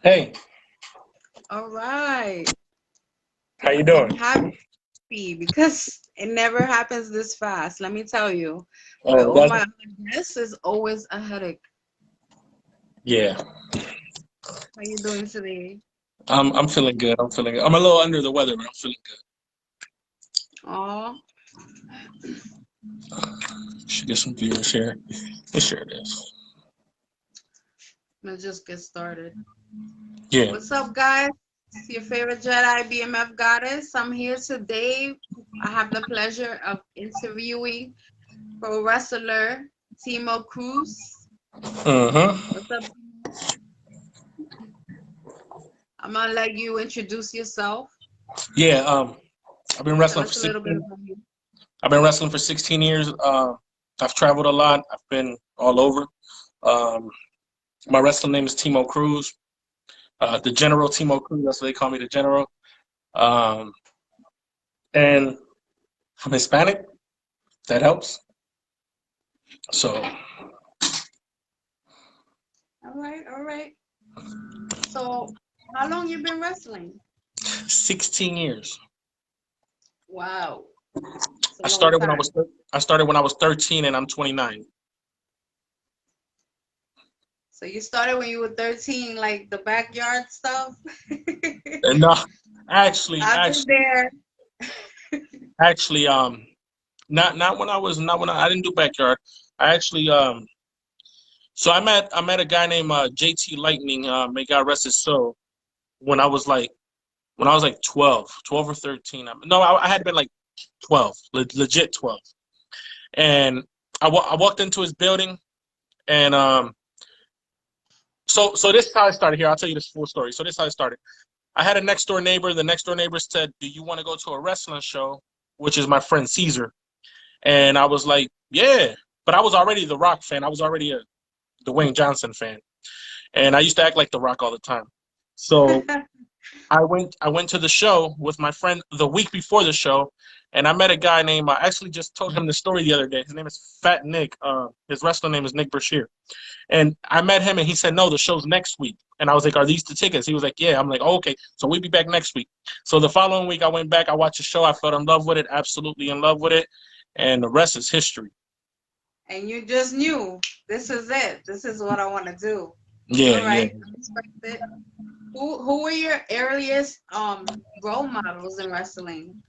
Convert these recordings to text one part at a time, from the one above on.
Hey, All right. how you I'm doing? happy because it never happens this fast. Let me tell you. With Oh, all that's my other guests, is always a headache. yeah. How you doing today? I'm feeling good. I'm feeling good. I'm a little under the weather, but I'm feeling Oh, good. Should get some viewers here. Let's share this. let's just get started. Yeah. What's up, guys? It's your favorite Jedi BMF goddess. I'm here today. I have the pleasure of interviewing pro wrestler Timo Cruz. Mm-hmm. What's up, Timo? I'm gonna let you introduce yourself. Yeah. I've been Tell wrestling for us a little bit 16. about you. I've been wrestling for 16 years. I've traveled a lot. I've been all over. Um, my wrestling name is Timo Cruz. The General Timo Cruz. That's what they call me, the General. Um, and I'm Hispanic. That helps. So All right, all right. So, how long you been wrestling? 16 years. Wow, it's a I long started when I time. was I started when I was 13 and I'm 29. So you started when you were 13, like the backyard stuff? And no, actually, I've been actually, there. actually, not when I was not when I didn't do backyard. I actually so I met a guy named JT Lightning. May God rest his soul. When I was like when I was like 12 or 13. No, I had been like 12, legit 12. And I walked into his building and so this is how I started here. I'll tell you this full story. So this is how I started. I had a next door neighbor. The next door neighbor said, "Do you want to go to a wrestling show?" Which is my friend Caesar. And I was like, "Yeah." But I was already the Rock fan. I was already a Dwayne Johnson fan. And I used to act like the Rock all the time. So I went to the show with my friend the week before the show, and I met a guy named I actually just told him the story the other day. His name is Fat Nick. His wrestling name is Nick Brashear. And I met him and he said, "No, the show's next week." And I was like, "Are these the tickets?" He was like, "Yeah." I'm like, "Oh, okay. So we'll be back next week." So the following week I went back, I watched the show, I fell in love with it, absolutely in love with it. And the rest is history. And you just knew this is it. This is what I want to do. Yeah, All yeah. right, I respect it. Who were your earliest role models in wrestling?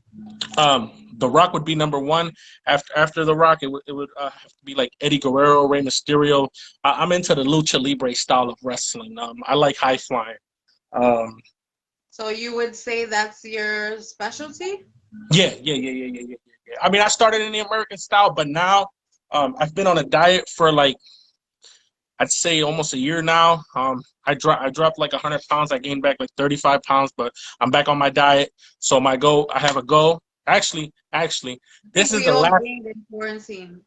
The Rock would be number one. After The Rock, it would have to be like Eddie Guerrero, Rey Mysterio. I'm into the lucha libre style of wrestling. I like high flying. Um, So you would say that's your specialty? yeah. I mean, I started in the American style, but now I've been on a diet for like I'd say almost a year now. I dropped like 100 pounds. I gained back like 35 pounds, but I'm back on my diet. So my goal, I have a goal. Actually, I this think is we the all last. gained in quarantine.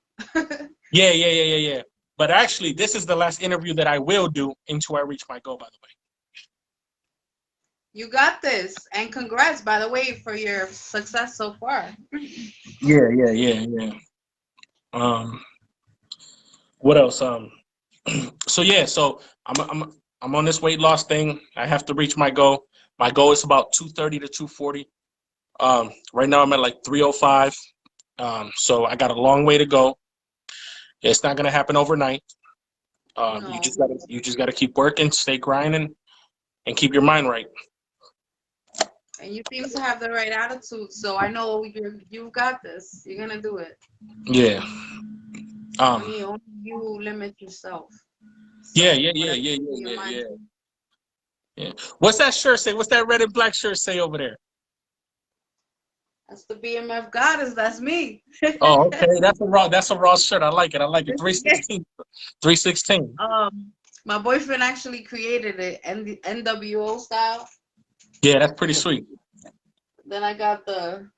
Yeah. But actually, this is the last interview that I will do until I reach my goal. By the You got this. And congrats, by the way, for your success so far. way. Yeah. Um, what else? So yeah, so I'm on this weight loss thing. I have to reach my goal. My goal is about 230 to 240. Right now I'm at like 305. So I got a long way to go. It's not gonna happen overnight. You No. just gotta keep working, stay grinding, and keep your mind right. And you seem to have the right attitude, so I know you've got this. You're gonna do it. Yeah. Um. Only you limit yourself. Yeah. So Yeah. Yeah. whatever Yeah. you put Yeah. your Yeah. mind Yeah. to. Yeah. What's that shirt say? What's that red and black shirt say over there? That's the BMF goddess. That's me. Oh, okay. That's a raw shirt. I like it. I like it. 316. 316. My boyfriend actually created it and the NWO style. Yeah, that's pretty sweet. Then I got the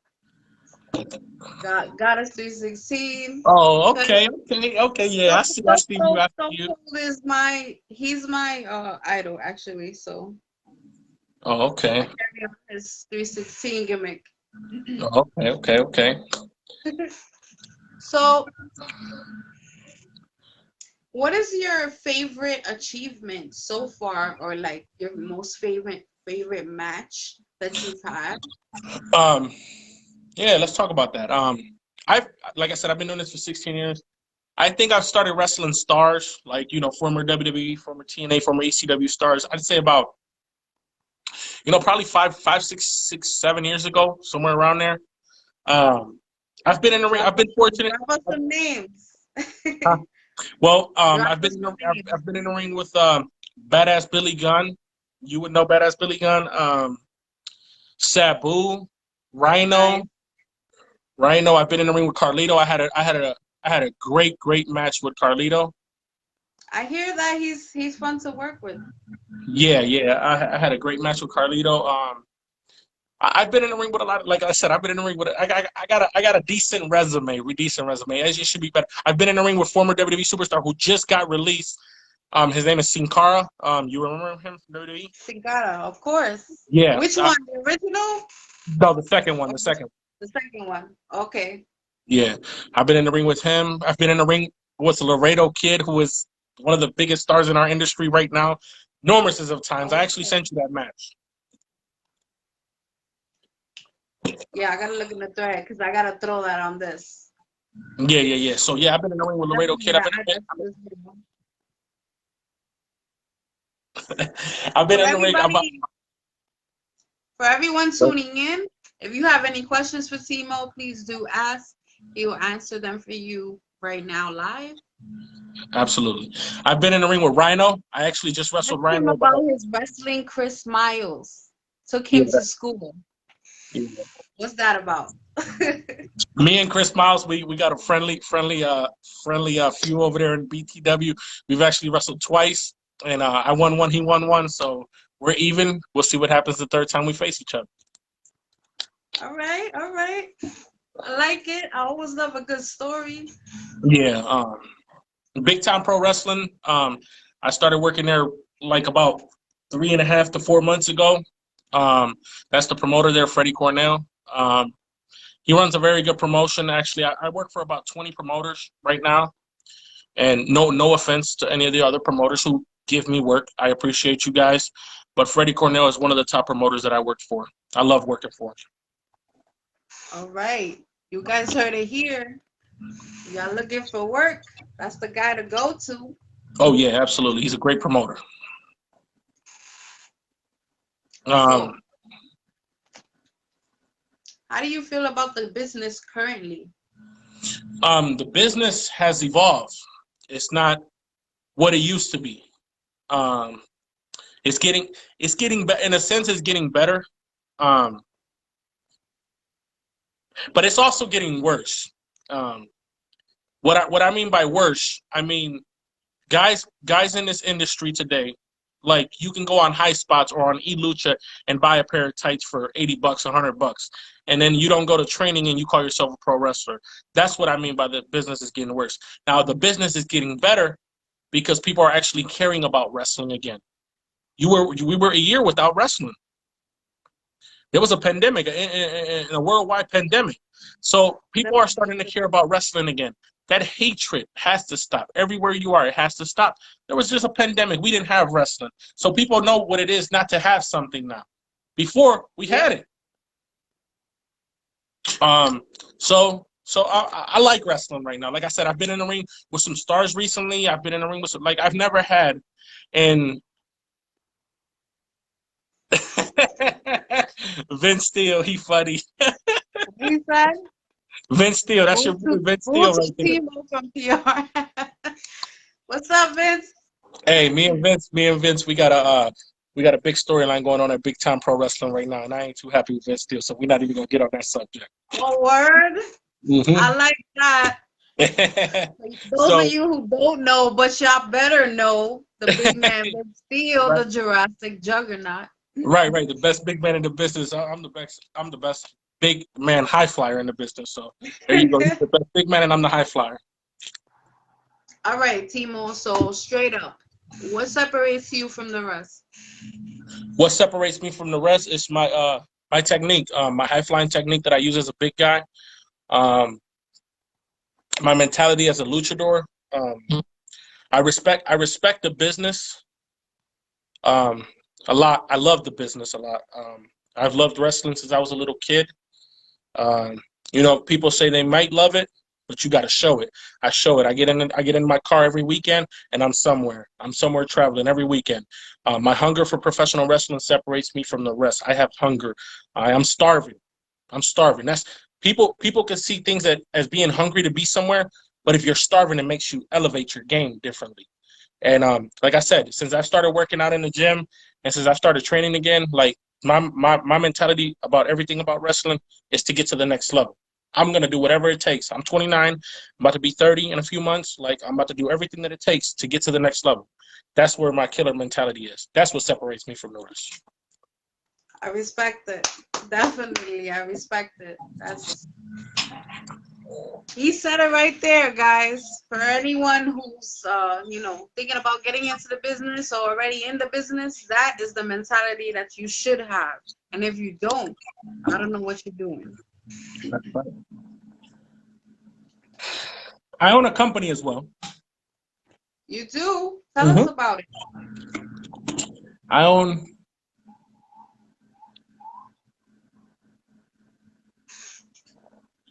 goddess 316. Oh, Cause okay. Yeah, Stone, I see you. I see Stone you. Cold is he's my idol actually. So Oh, I okay. carry on his 316 gimmick. Oh, okay. So What is your favorite achievement so far, or like your most favorite match that you've had? Um, yeah, let's talk about that. I've like I said, I've been doing this for 16 years. I think I've started wrestling stars, like former WWE, former TNA, former ECW stars. I'd say about probably 7 years ago, somewhere around there. Um, I've been in the ring. I've been fortunate. Drop us some names. Huh? Well, Drop I've been us in some the, names. I've been in the ring with Badass Billy Gunn. You would know Badass Billy Gunn. Sabu, Rhino, Right. Rhino. I've been in the ring with Carlito. I had a great match with Carlito. I hear that he's fun to work with. Yeah. I had a great match with Carlito. I've been in the ring with a lot. Like I said, I've been in the ring with. I got a decent resume. As you should be better. I've been in the ring with former WWE superstar who just got released. His name is Sin Cara. You remember him from WWE? Cigara, of course. Yeah. Which one? The original No, the second one. or The second. the second one? Okay. Yeah, I've been in the ring with him. I've been in the ring with the Laredo Kid, who is one of the biggest stars in our industry right now, numerous of times. I actually Okay. sent you that match. Yeah, I gotta look in the thread because I gotta throw that on this. Yeah. So yeah, I've been in the ring with Laredo Definitely Kid. gotta add that to this video. I've been For in the ring. everybody, for everyone tuning in, if you have any questions for Timo, please do ask. He will answer them for you right now live. Absolutely. I've been in the ring with Rhino. I actually just Ask wrestled him Rhino about about. his wrestling Chris Miles. Took Yeah, him to school. yeah. What's that about? Me and Chris Miles, we got a friendly few over there in BTW. We've actually wrestled twice, and I won one, he won one, so we're even. We'll see what happens the third time we face each other. All right, all right. I like it. I always love a good story. Yeah, Big Time Pro Wrestling. I started working there like about 3.5 to 4 months ago. That's the promoter there, Freddie Cornell. He runs a very good promotion. Actually, I work for about 20 promoters right now, and no offense to any of the other promoters who give me work. I appreciate you guys, but Freddie Cornell is one of the top promoters that I work for. I love working for him. All right. You guys heard it here. Y'all looking for work? That's the guy to go to. Oh yeah, absolutely. He's a great promoter. So, Um, how do you feel about the business currently? the business has evolved. It's not what it used to be. Um, it's getting better in a sense. It's getting better, um, but it's also getting worse. Um, what I mean by worse, I mean guys in this industry today, like you can go on High Spots or on eLucha and buy a pair of tights for $80, $100, and then you don't go to training and you call yourself a pro wrestler. That's what I mean by the business is getting worse. Now the business is getting better because people are actually caring about wrestling again. We were a year without wrestling. There was a pandemic, a worldwide pandemic. So people are starting to care about wrestling again. That hatred has to stop. Everywhere you are, it has to stop. There was just a pandemic. We didn't have wrestling. So people know what it is not to have something now. Before, we had it. So I like wrestling right now. Like I said, I've been in the ring with some stars recently. I've been in the ring with some, like I've never had. And Vince Steele, he funny. He said, Vince Steele, that's your boy Vince Steele Boo to right there. Timo from PR. What's up, Vince? Hey, me and Vince, we got a big storyline going on at Big Time Pro Wrestling right now, and I ain't too happy with Vince Steele, so we're not even gonna get on that subject. Oh, word. I like that. Those So of you who don't know, but y'all better know, the big man Vince Steele, right, the Jurassic Juggernaut. right, the best big man in the business. I'm the best big man high flyer in the business. So there you go. He's the best big man, and I'm the high flyer. All right, Timo. So straight up, what separates you from the rest? What separates me from the rest is my technique, my high flying technique that I use as a big guy. Um, my mentality as a luchador. I respect the business a lot. I love the business a lot. I've loved wrestling since I was a little kid. Um, people say they might love it, but you got to show it. I show it. I get in my car every weekend, and I'm somewhere. I'm somewhere traveling every weekend. My hunger for professional wrestling separates me from the rest. I have hunger. I am starving. I'm starving. That's people can see things as being hungry to be somewhere, but if you're starving, it makes you elevate your game differently. And like I said, since I started working out in the gym and since I started training again, like my mentality about everything about wrestling is to get to the next level. I'm gonna do whatever it takes. I'm 29, I'm about to be 30 in a few months. Like I'm about to do everything that it takes to get to the next level. That's where my killer mentality is. That's what separates me from the rest. I respect it. Definitely, I respect it. That's He said it right there, guys. For anyone who's thinking about getting into the business or already in the business, that is the mentality that you should have. And if you don't, I don't know what you're doing. That's right. I own a company as well. You do? Tell us hmm about it. I own.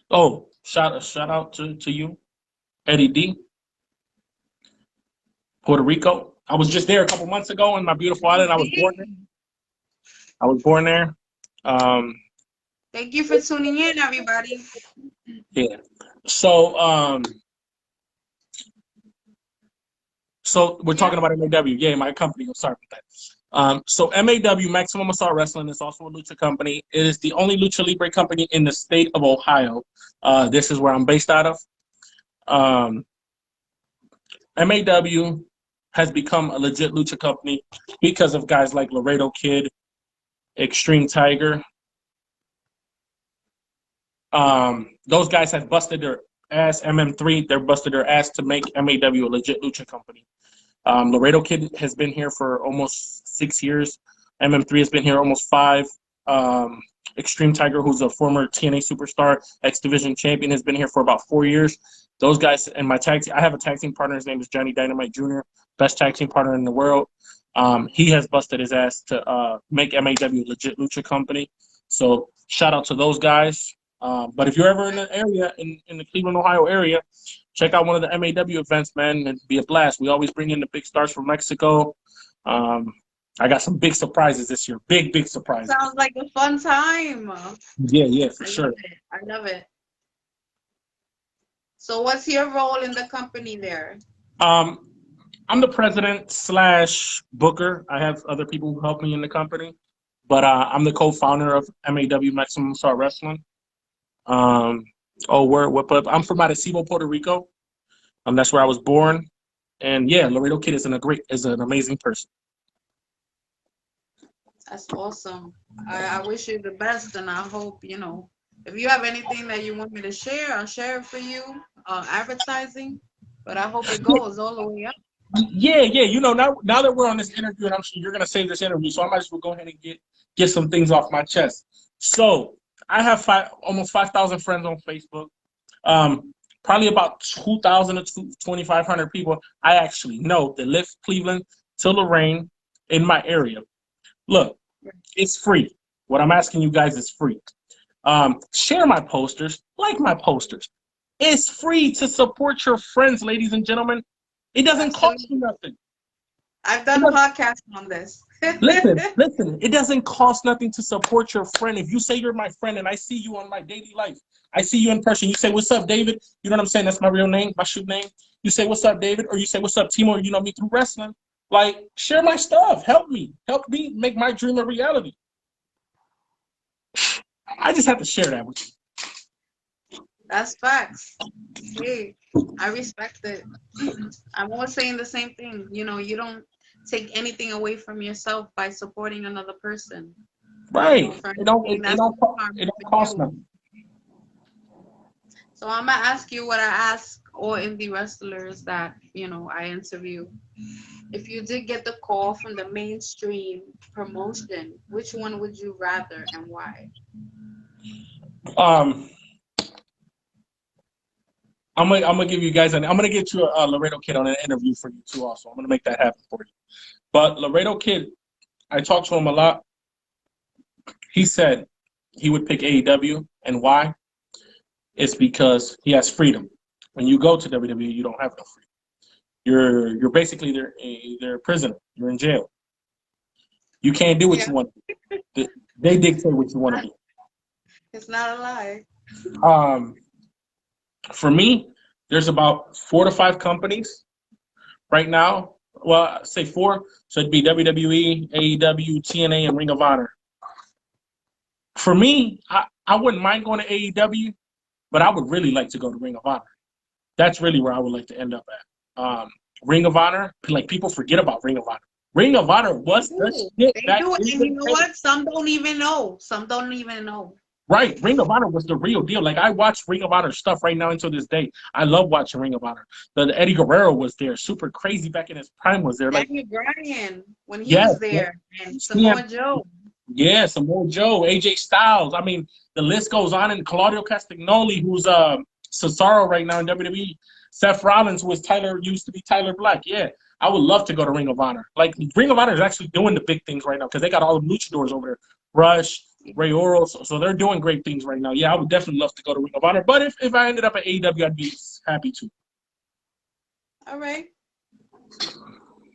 Oh, shout out to you, Eddie D, Puerto Rico. I was just there a couple months ago in my beautiful island. I was born there. I was born there. Um, Thank you for tuning in, everybody. yeah. So so we're Yeah. talking about MAW. Yeah, my company. I'm sorry about that. So MAW, Maximum Assault Wrestling, is also a lucha company. It is the only lucha libre company in the state of Ohio. This is where I'm based out of. Um, MAW has become a legit lucha company because of guys like Laredo Kid, Extreme Tiger. Those guys have busted their ass. MM3, they're busted their ass to make MAW a legit lucha company. Laredo Kid has been here for almost 6 years. MM3 has been here almost 5. Extreme Tiger, who's a former TNA superstar, X Division champion, has been here for about 4 years. Those guys and my tag team, I have a tag team partner. His name is Johnny Dynamite Jr., best tag team partner in the world. He has busted his ass to make MAW a legit lucha company. So shout out to those guys. But if you're ever in the area, in the Cleveland, Ohio area, check out one of the MAW events, man. It'd be a blast. We always bring in the big stars from Mexico. I got some big surprises this year. Big surprises. Sounds like a fun time. Yeah, for I sure. love it. I love it. So what's your role in the company there? Um, I'm the president slash booker. I have other people who help me in the company, but I'm the co-founder of MAW Maximum Assault Wrestling. What? I'm from Arecibo, Puerto Rico. That's where I was born, and yeah, Laredo Kid is an amazing person. That's awesome. I wish you the best, and I hope, if you have anything that you want me to share, I'll share it for you, advertising, but I hope it goes all the way up. Yeah. Now that we're on this interview, and I'm sure you're gonna save this interview, so I might as well go ahead and get some things off my chest. So I have almost 5,000 friends on Facebook. Probably about 2,000 to 2,500 people I actually know that live Cleveland to Lorraine in my area. Look, it's free. What I'm asking you guys is free. Share my posters, like my posters. It's free to support your friends, ladies and gentlemen. It doesn't cost you nothing. I've done podcasts on this. Listen. It doesn't cost nothing to support your friend. If you say you're my friend and I see you on my daily life, I see you in person. You say, "What's up, David?" You know what I'm saying? That's my real name, my shoot name. You say, "What's up, David?" Or you say, "What's up, Timo?" You know me through wrestling. Like, share my stuff. Help me make my dream a reality. I just have to share that with you. That's facts. Hey, I respect it. I'm always saying the same thing. You don't take anything away from yourself by supporting another person. Right. For It don't anything it, it that's don't it harmful don't for cost you. nothing. So I'm gonna ask you what I ask all indie wrestlers that I interview. If you did get the call from the mainstream promotion, which one would you rather and why? Um I'm gonna give you guys I'm gonna get you a Laredo Kid on an interview for you too. Also, I'm gonna make that happen for you. But Laredo Kid, I talked to him a lot. He said he would pick AEW, and why? It's because he has freedom. When you go to WWE, you don't have no freedom. You're basically they're a prisoner. You're in jail. You can't do what Yeah, you want. They dictate what you want to it's not a lie. do. For me, there's about 4 to 5 companies right now. Well, say 4. So it'd be WWE, AEW, TNA, and Ring of Honor. For me, I wouldn't mind going to AEW, but I would really like to go to Ring of Honor. That's really where I would like to end up at. Ring of Honor, like people forget about Ring of Honor. Ring of Honor was the Ooh, shit they back do, in and the you know day. what? Some don't even know. Some don't even know. Right, Ring of Honor was the real deal. Like I watch Ring of Honor stuff right now until this day. I love watching Ring of Honor. The Eddie Guerrero was there, super crazy back in his prime was there. Like Daniel Bryan when he yeah, was there, and yeah, Samoa Joe. yeah, Samoa Joe, AJ Styles. I mean, the list goes on. And Claudio Castagnoli, who's Cesaro right now in WWE. Seth Rollins, who was Tyler, used to be Tyler Black. Yeah, I would love to go to Ring of Honor. Like Ring of Honor is actually doing the big things right now because they got all the luchadors over there. Rush, Ray Oro, so they're doing great things right now. Yeah, I would definitely love to go to Ring of Honor. But if I ended up at AEW, I'd be happy to. All right,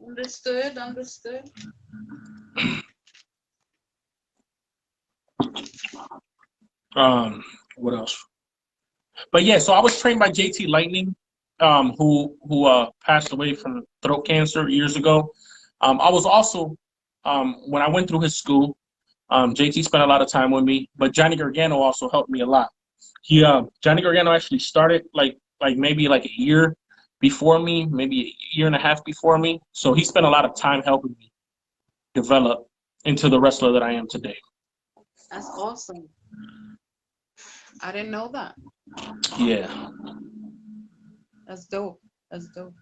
understood, understood. What else? But yeah, so I was trained by JT Lightning, who passed away from throat cancer years ago. I was also when I went through his school, JT spent a lot of time with me, but Johnny Gargano also helped me a lot. Johnny Gargano actually started like maybe like a year before me, maybe a year and a half before me. So he spent a lot of time helping me develop into the wrestler that I am today. That's awesome. I didn't know that. Yeah. That's dope. That's dope.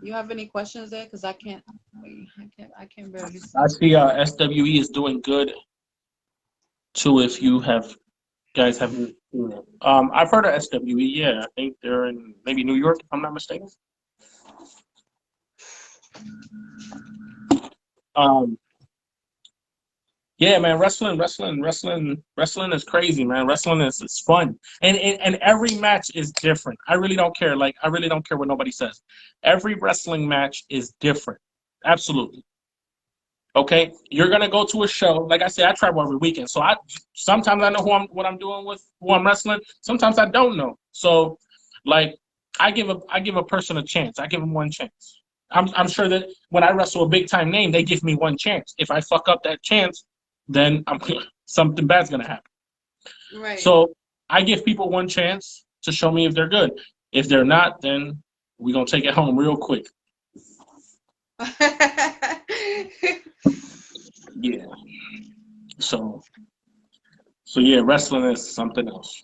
You have any questions there? Cause I can't. Wait, I can't barely see. I see SWE is doing good too if you have guys haven't seen it. I've heard of SWE, yeah. I think they're in maybe New York, if I'm not mistaken. Um, yeah, man, wrestling is crazy, man. Wrestling is fun, and every match is different. I really don't care. Like, I really don't care what nobody says. Every wrestling match is different. Absolutely. Okay, you're gonna go to a show. Like I say, I travel every weekend, so I sometimes I know what I'm doing with who I'm wrestling. Sometimes I don't know. So, like, I give a person a chance. I give them one chance. I'm sure that when I wrestle a big time name, they give me one chance. If I fuck up that chance, then something bad's gonna happen. Right. So I give people one chance to show me if they're good. If they're not, then we're gonna take it home real quick. Yeah. So yeah, wrestling is something else.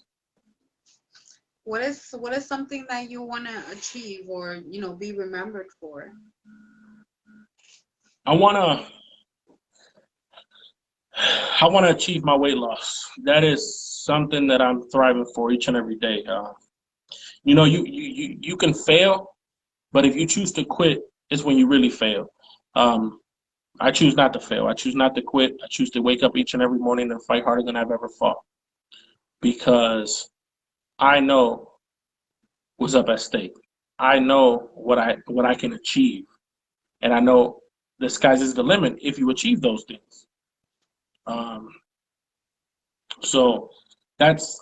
What is something that you want to achieve or be remembered for? I wanna I wanna achieve my weight loss. That is something that I'm thriving for each and every day. You can fail, but if you choose to quit, it's when you really fail. Um, I choose not to fail. I choose not to quit. I choose to wake up each and every morning and fight harder than I've ever fought because I know what's up at stake. I know what I can achieve, and I know the sky's is the limit if you achieve those things. Um, so that's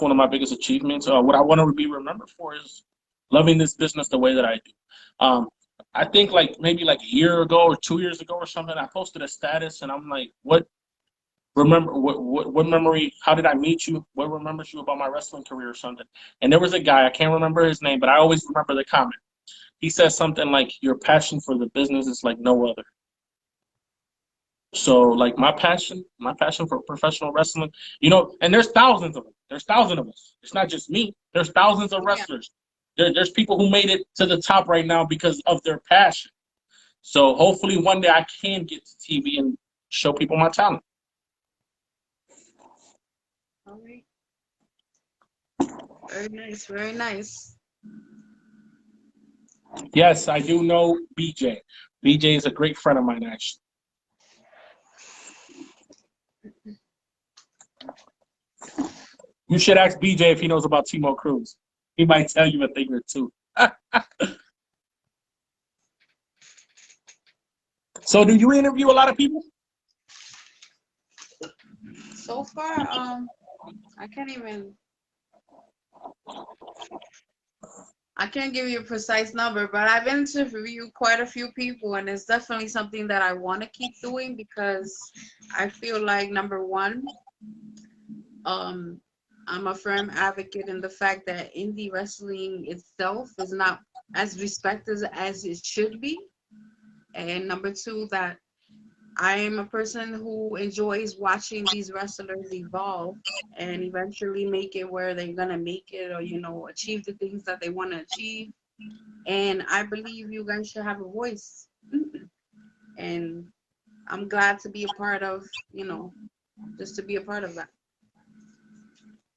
one of my biggest achievements. What I want to be remembered for is loving this business the way that I do. I think like maybe like a year ago or 2 years ago or something, I posted a status and I'm like, what memory, how did I meet you? What remembers you about my wrestling career or something? And there was a guy, I can't remember his name, but I always remember the comment. He says something like, your passion for the business is like no other. So like my passion for professional wrestling, and there's thousands of them. There's thousands of us. It's not just me. There's thousands of Yeah. wrestlers. There's people who made it to the top right now because of their passion. So hopefully one day I can get to TV and show people my talent. All right. Very nice. Very nice. Yes, I do know BJ. BJ is a great friend of mine, actually. You should ask BJ if he knows about Timo Cruz. He might tell you a thing or two. So, do you interview a lot of people? So far, I can't even. I can't give you a precise number, but I've interviewed quite a few people, and it's definitely something that I want to keep doing because I feel like number one, um, I'm a firm advocate in the fact that indie wrestling itself is not as respected as it should be, and number two, that I am a person who enjoys watching these wrestlers evolve and eventually make it where they're gonna make it, or achieve the things that they want to achieve. And I believe you guys should have a voice. And I'm glad to be a part of, just to be a part of that.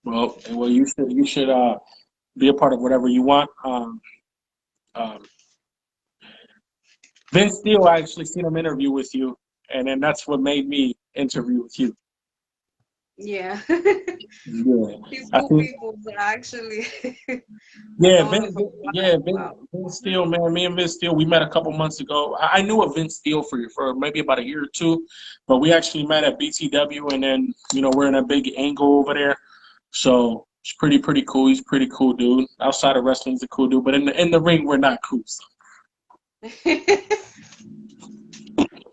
Well, you should be a part of whatever you want. Um, Vince Steele, I actually seen him interview with you, and then that's what made me interview with you. Yeah. Yeah, These I cool think. people that actually I've Yeah, known them for a while. Vince Steele, man. Me and Vince Steele, we met a couple months ago. I knew of Vince Steele for maybe about a year or two, but we actually met at BTW, and then we're in a big angle over there. So it's pretty cool. He's a pretty cool dude. Outside of wrestling, he's a cool dude, but in the ring, we're not cool. So.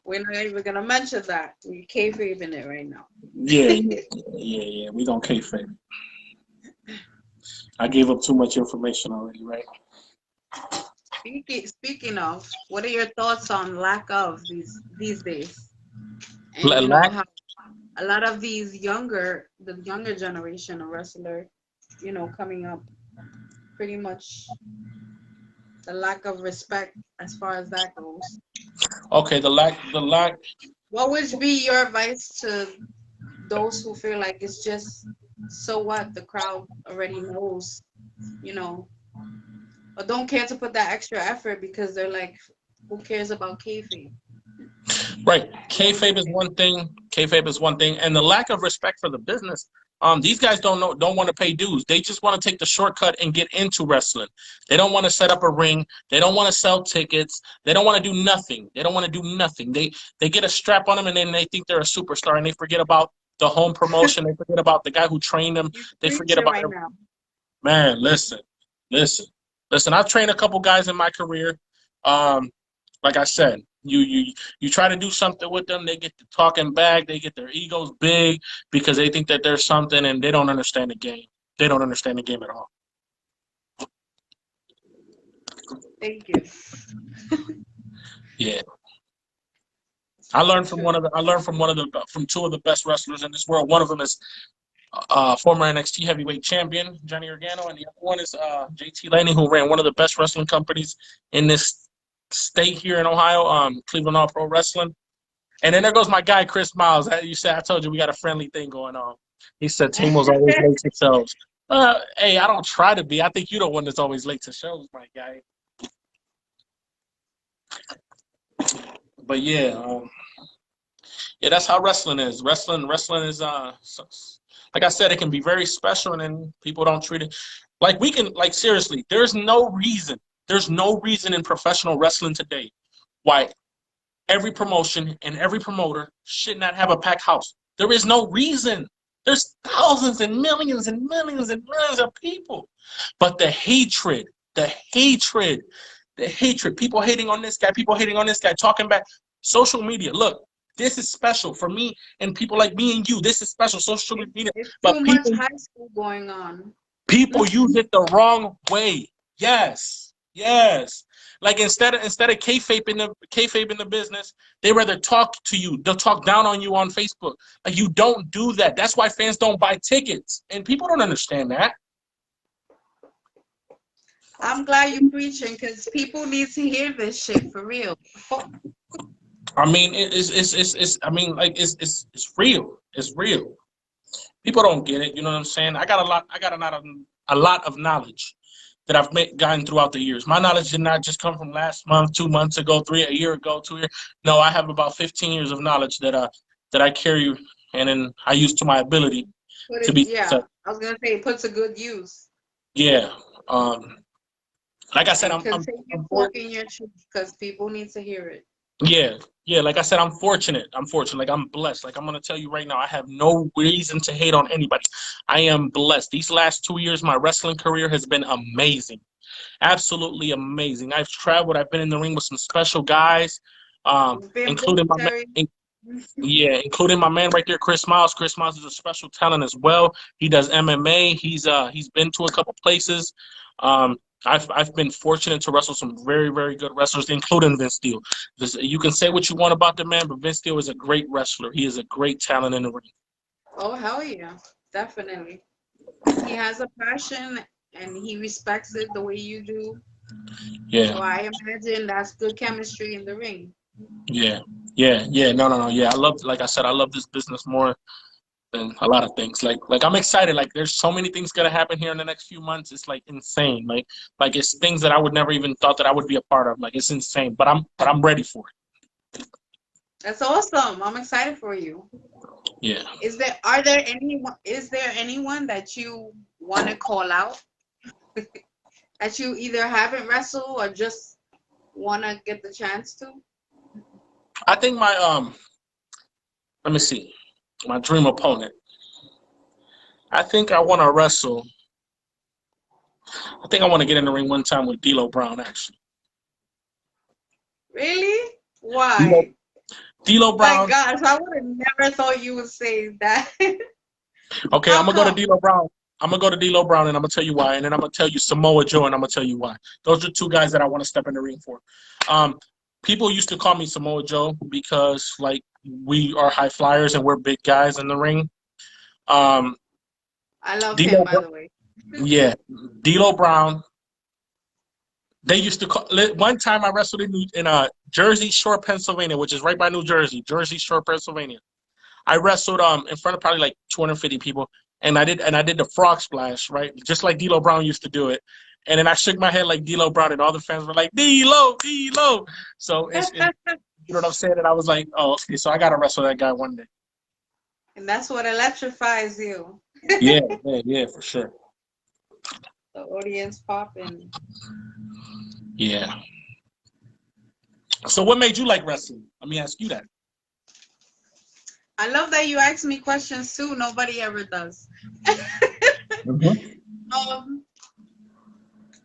We're not even gonna mention that. We're kayfabing it right now. Yeah. We gonna kayfabe. I gave up too much information already, right? Speaking of, what are your thoughts on lack of these days? And Lack. how a lot of the younger generation of wrestler, coming up, pretty much the lack of respect as far as that goes. Okay, the lack. What would be your advice to those who feel like it's just so what the crowd already knows, you know, or don't care to put that extra effort because they're like, who cares about kayfabe? Right. Kayfabe is one thing. Kayfabe is one thing, and the lack of respect for the business. These guys don't want to pay dues. They just want to take the shortcut and get into wrestling. They don't want to set up a ring. They don't want to sell tickets. They don't want to do nothing. They don't want to do nothing. They get a strap on them, and then they think they're a superstar, and they forget about the home promotion. They forget about the guy who trained them. You're They forget preaching about right their now. man. Listen. I've trained a couple guys in my career. Like I said, you try to do something with them, they get to talking back, they get their egos big because they think that they're something, and they don't understand the game. They don't understand the game at all. Thank you. Yeah, I learned It's from true. from two of the best wrestlers in this world. One of them is former NXT heavyweight champion Johnny Organo, and the other one is JT Laney, who ran one of the best wrestling companies in this state here in Ohio, Cleveland All Pro Wrestling. And then there goes my guy Chris Miles. I told you we got a friendly thing going on. He said Timo's always late to shows. Hey, I don't try to be. I think you're the one that's always late to shows, my guy. But yeah, that's how wrestling is. Wrestling is like I said, it can be very special, and then people don't treat it like we can. Like seriously, there's no reason. There's no reason in professional wrestling today why every promotion and every promoter should not have a packed house. There is no reason. There's thousands and millions and millions and millions of people. But the hatred, people hating on this guy, talking back. Social media, look, this is special for me and people like me and you. This is special, social media. It's But too much high school going on. people use it the wrong way. Yes. Like instead of kayfabe in the business, they rather talk to you. They'll talk down on you on Facebook. Like you don't do that. That's why fans don't buy tickets, and people don't understand that. I'm glad you're preaching because people need to hear this shit for real. I mean, it's I mean, like it's real. It's real. People don't get it. You know what I'm saying? I got a lot of knowledge, that I've gotten throughout the years. My knowledge did not just come from last month, 2 months ago, a year ago, 2 years. No, I have about 15 years of knowledge that I carry, and then I use to my ability to be Yeah, successful. I was gonna say it puts a good use. Yeah. Um, like I said, And continue I'm talking your truth because people need to hear it. yeah, yeah. Like I said, I'm fortunate. I'm fortunate. Like I'm blessed. Like I'm gonna tell you right now, I have no reason to hate on anybody. I am blessed. These last 2 years, my wrestling career has been amazing, absolutely amazing. I've traveled. I've been in the ring with some special guys, You've been including my Terry. yeah, including my man right there, Chris Miles. Chris Miles is a special talent as well. He does MMA. He's been to a couple places. Um, I've been fortunate to wrestle some very, very good wrestlers, including Vince Steele. You can say what you want about the man, but Vince Steele is a great wrestler. He is a great talent in the ring. Oh hell yeah, definitely. He has a passion and he respects it the way you do. Yeah, So I imagine that's good chemistry in the ring. yeah, yeah. No. Yeah, like I said, I love this business more than a lot of things. Like I'm excited. Like there's so many things gonna happen here in the next few months. It's like insane. Like it's things that I would never even thought that I would be a part of. Like it's insane. But I'm ready for it. That's awesome. I'm excited for you. Yeah. Is there anyone that you want to call out that you either haven't wrestled or just want to get the chance to? I think my let me see. My dream opponent. I think I want to wrestle. I think I want to get in the ring one time with D'Lo Brown, actually. Really? D'Lo, Why? D'Lo My Brown. gosh, I would have never thought you would say that. Okay, How I'm gonna go to come? D'Lo Brown. I'm gonna go to D'Lo Brown, and I'm gonna tell you why, and then I'm gonna tell you Samoa Joe, and I'm gonna tell you why. Those are two guys that I want to step in the ring for. Um, People used to call me Samoa Joe because like we are high flyers and we're big guys in the ring. Um, I love him, D'Lo, by the way. yeah, D'Lo Brown. They used to call one time I wrestled in Jersey Shore, Pennsylvania, which is right by New Jersey, Jersey Shore, Pennsylvania. I wrestled in front of probably like 250 people, and I did the frog splash, right, just like D'Lo Brown used to do it. And then I shook my head like D'Lo Brown, and all the fans were like D'Lo, D'Lo. So you know what I'm saying? And I was like, oh, okay, so I gotta wrestle that guy one day. And that's what electrifies you. Yeah, for sure. The audience popping. Yeah. So what made you like wrestling? Let me ask you that. I love that you ask me questions too. Nobody ever does. um,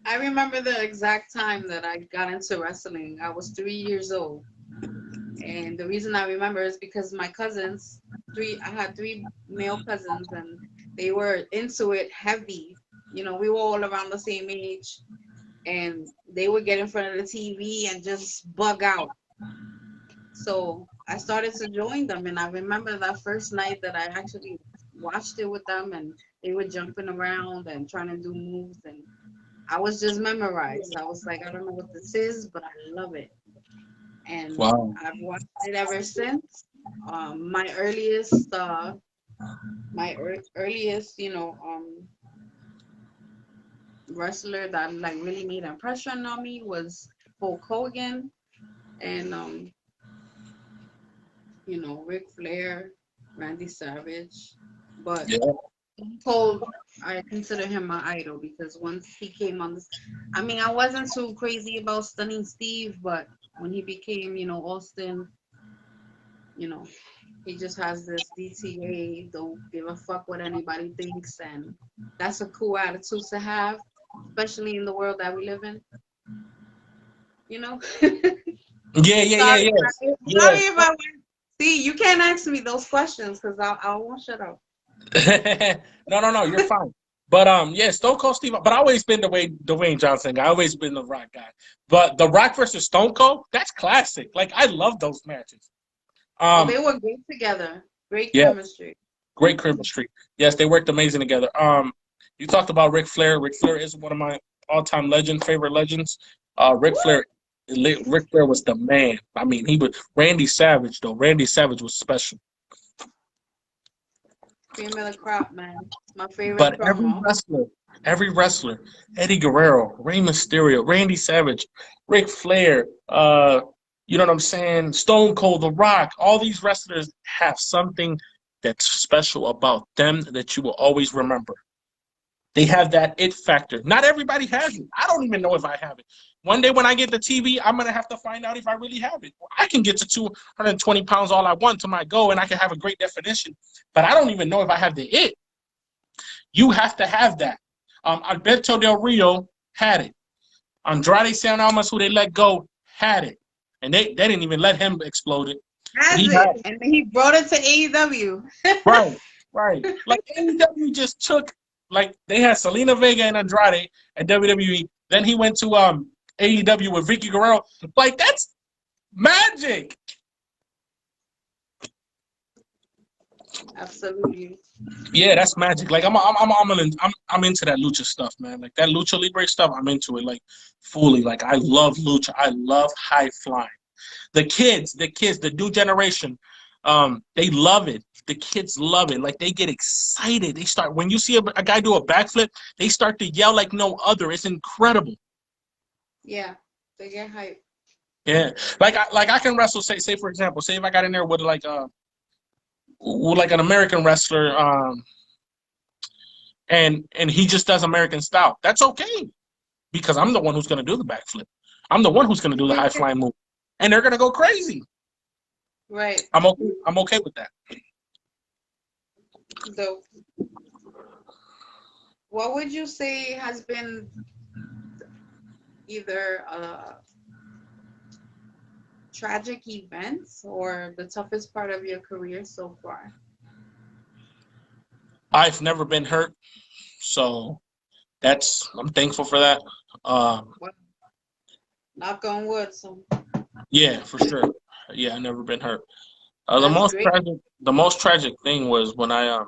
I remember the exact time that I got into wrestling. I was 3 years old. And the reason I remember is because my cousins, I had three male cousins, and they were into it heavy. You know, we were all around the same age, and they would get in front of the TV and just bug out. So I started to join them, and I remember that first night that I actually watched it with them, and they were jumping around and trying to do moves, and I was just memorized. I was like, I don't know what this is, but I love it. And Wow. I've watched it ever since. My earliest, wrestler that like really made an impression on me was Hulk Hogan, and Ric Flair, Randy Savage, but Yeah. Cole, I consider him my idol because once he came on this, I mean, I wasn't too crazy about Stunning Steve, but when he became, Austin, you know, he just has this DTA, don't give a fuck what anybody thinks, and that's a cool attitude to have, especially in the world that we live in, you know? Yeah. Sorry if I went. See, you can't ask me those questions because I won't shut up. No, you're fine. But yeah, Stone Cold Steve. But I always been the Dwayne Johnson guy. I always been the Rock guy. But the Rock versus Stone Cold, that's classic. Like I love those matches. They were great together. Great Yeah, chemistry. great chemistry. Yes, they worked amazing together. You talked about Ric Flair. Ric Flair is one of my all-time favorite legends. Ric Flair. Ric Flair was the man. I mean, he was Randy Savage though. Randy Savage was special. Cream of the crop, man. My favorite But promo. every wrestler, Eddie Guerrero, Rey Mysterio, Randy Savage, Ric Flair, you know what I'm saying? Stone Cold, The Rock, all these wrestlers have something that's special about them that you will always remember. They have that it factor. Not everybody has it. I don't even know if I have it. One day when I get the TV, I'm going to have to find out if I really have it. I can get to 220 pounds all I want to my goal, and I can have a great definition, but I don't even know if I have the it. You have to have that. Alberto Del Rio had it. Andrade San Almas, who they let go, had it. And they didn't even let him explode it. Has He it. had it. And then he brought it to AEW. Right, right. Like AEW just took, like they had Selena Vega and Andrade at WWE. Then he went to AEW with Vicky Guerrero. Like that's magic. Absolutely. Yeah, that's magic. Like I'm into that lucha stuff, man. Like that lucha libre stuff, I'm into it like fully. Like I love lucha. I love high flying. The kids, the new generation, they love it. The kids love it. Like they get excited. They start when you see a guy do a backflip, they start to yell like no other. It's incredible. Yeah, they get hype. Yeah, I can wrestle. Say for example, say if I got in there with like an American wrestler, and he just does American style. That's okay because I'm the one who's gonna do the backflip. I'm the one who's gonna do the high flying move, and they're gonna go crazy. Right. I'm okay with that. So, what would you say has been either tragic events or the toughest part of your career so far? I've never been hurt, so I'm thankful for that. Well, knock on wood. So Yeah, for sure. Yeah, I've never been hurt. that's great. The most tragic thing was when I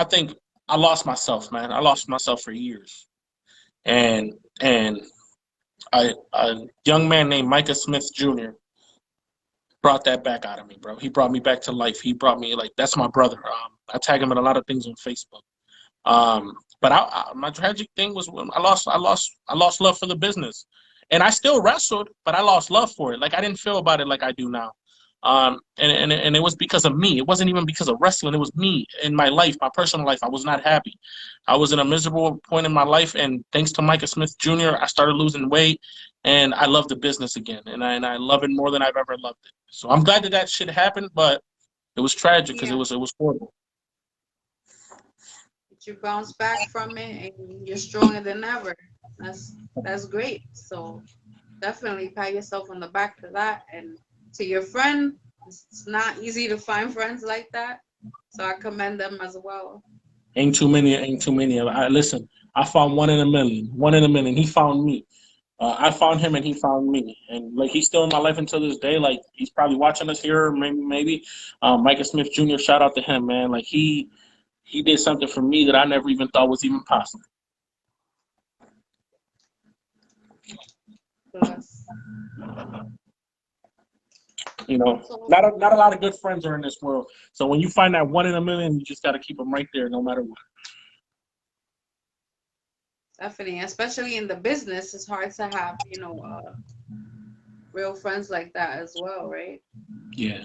think I lost myself, man. I lost myself for years, and a young man named Micah Smith Jr. brought that back out of me, bro. He brought me back to life. He brought me like that's my brother. I tag him in a lot of things on Facebook. But my tragic thing was when I lost love for the business, and I still wrestled, but I lost love for it. Like I didn't feel about it like I do now. And it was because of me. It wasn't even because of wrestling. It was me in my life, my personal life. I was not happy. I was in a miserable point in my life, and thanks to Micah Smith Jr., I started losing weight, and I love the business again, and I love it more than I've ever loved it. So I'm glad that shit happened, but it was tragic because Yeah. it was horrible. But you bounce back from it and you're stronger than ever. That's great. So definitely pat yourself on the back for that. And to your friend, it's not easy to find friends like that. So I commend them as well. Ain't too many. Ain't too many. Listen. I found one in a million. One in a million. He found me. I found him and he found me. And like he's still in my life until this day. Like he's probably watching us here. Maybe. Micah Smith Jr. Shout out to him, man. Like he did something for me that I never even thought was even possible. Plus. You know, not a lot of good friends are in this world. So when you find that one in a million, you just got to keep them right there, no matter what. Definitely, especially in the business, it's hard to have, real friends like that as well, right? Yeah.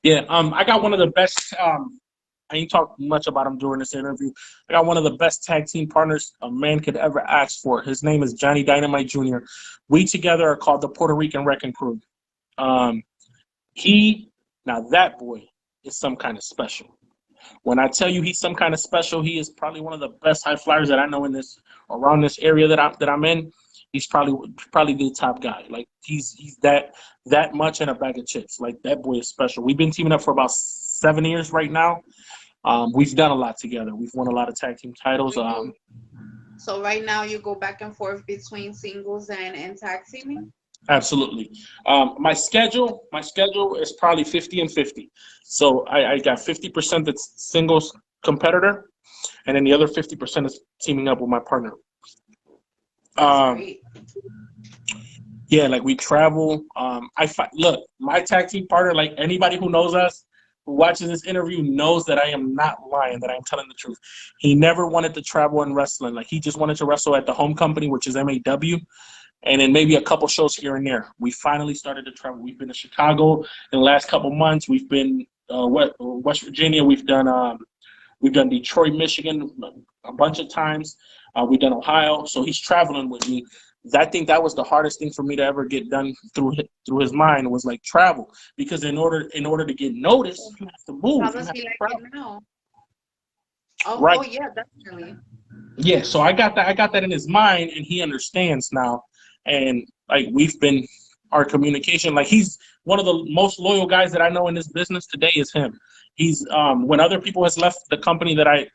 Yeah. I got one of the best. I ain't talked much about him during this interview. I got one of the best tag team partners a man could ever ask for. His name is Johnny Dynamite Jr. We together are called the Puerto Rican Wrecking Crew. Now that boy is some kind of special. When I tell you he's some kind of special, he is probably one of the best high flyers that I know around this area that I'm in. He's probably the top guy. Like he's that much in a bag of chips. Like that boy is special. We've been teaming up for about 7 years right now. We've done a lot together. We've won a lot of tag team titles. So right now you go back and forth between singles and tag teaming? Absolutely. My schedule is probably 50 and 50. So I got 50% that's singles competitor, and then the other 50% is teaming up with my partner. Great. Yeah, like we travel. Look, my tag team partner, like anybody who knows us, who watches this interview knows that I am not lying, that I'm telling the truth. He never wanted to travel in wrestling. Like, he just wanted to wrestle at the home company, which is MAW, and then maybe a couple shows here and there. We finally started to travel. We've been to Chicago in the last couple months. We've been West Virginia. We've done Detroit, Michigan a bunch of times. We've done Ohio. So he's traveling with me. I think that was the hardest thing for me to ever get done through his mind, was like travel, because in order to get noticed, you have to move. How does he like it now? Oh, right. Oh yeah, definitely. Yeah, so I got that in his mind, and he understands now. And like, our communication, like, he's one of the most loyal guys that I know in this business today is him. He's when other people has left the company that I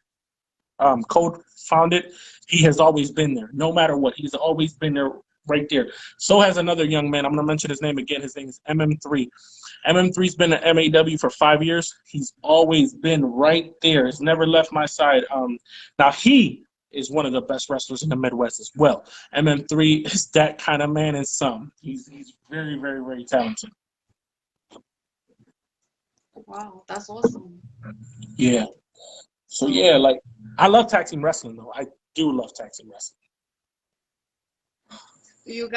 co-founded, he has always been there, no matter what. He's always been there, right there. So has another young man. I'm going to mention his name again. His name is MM3. MM3's been at MAW for 5 years. He's always been right there. He's never left my side. Now, he is one of the best wrestlers in the Midwest as well. MM3 is that kind of man in some. He's very, very, very talented. Wow, that's awesome. Yeah. So, yeah, like, I love tag team wrestling, though. I do love tag team wrestling. Do you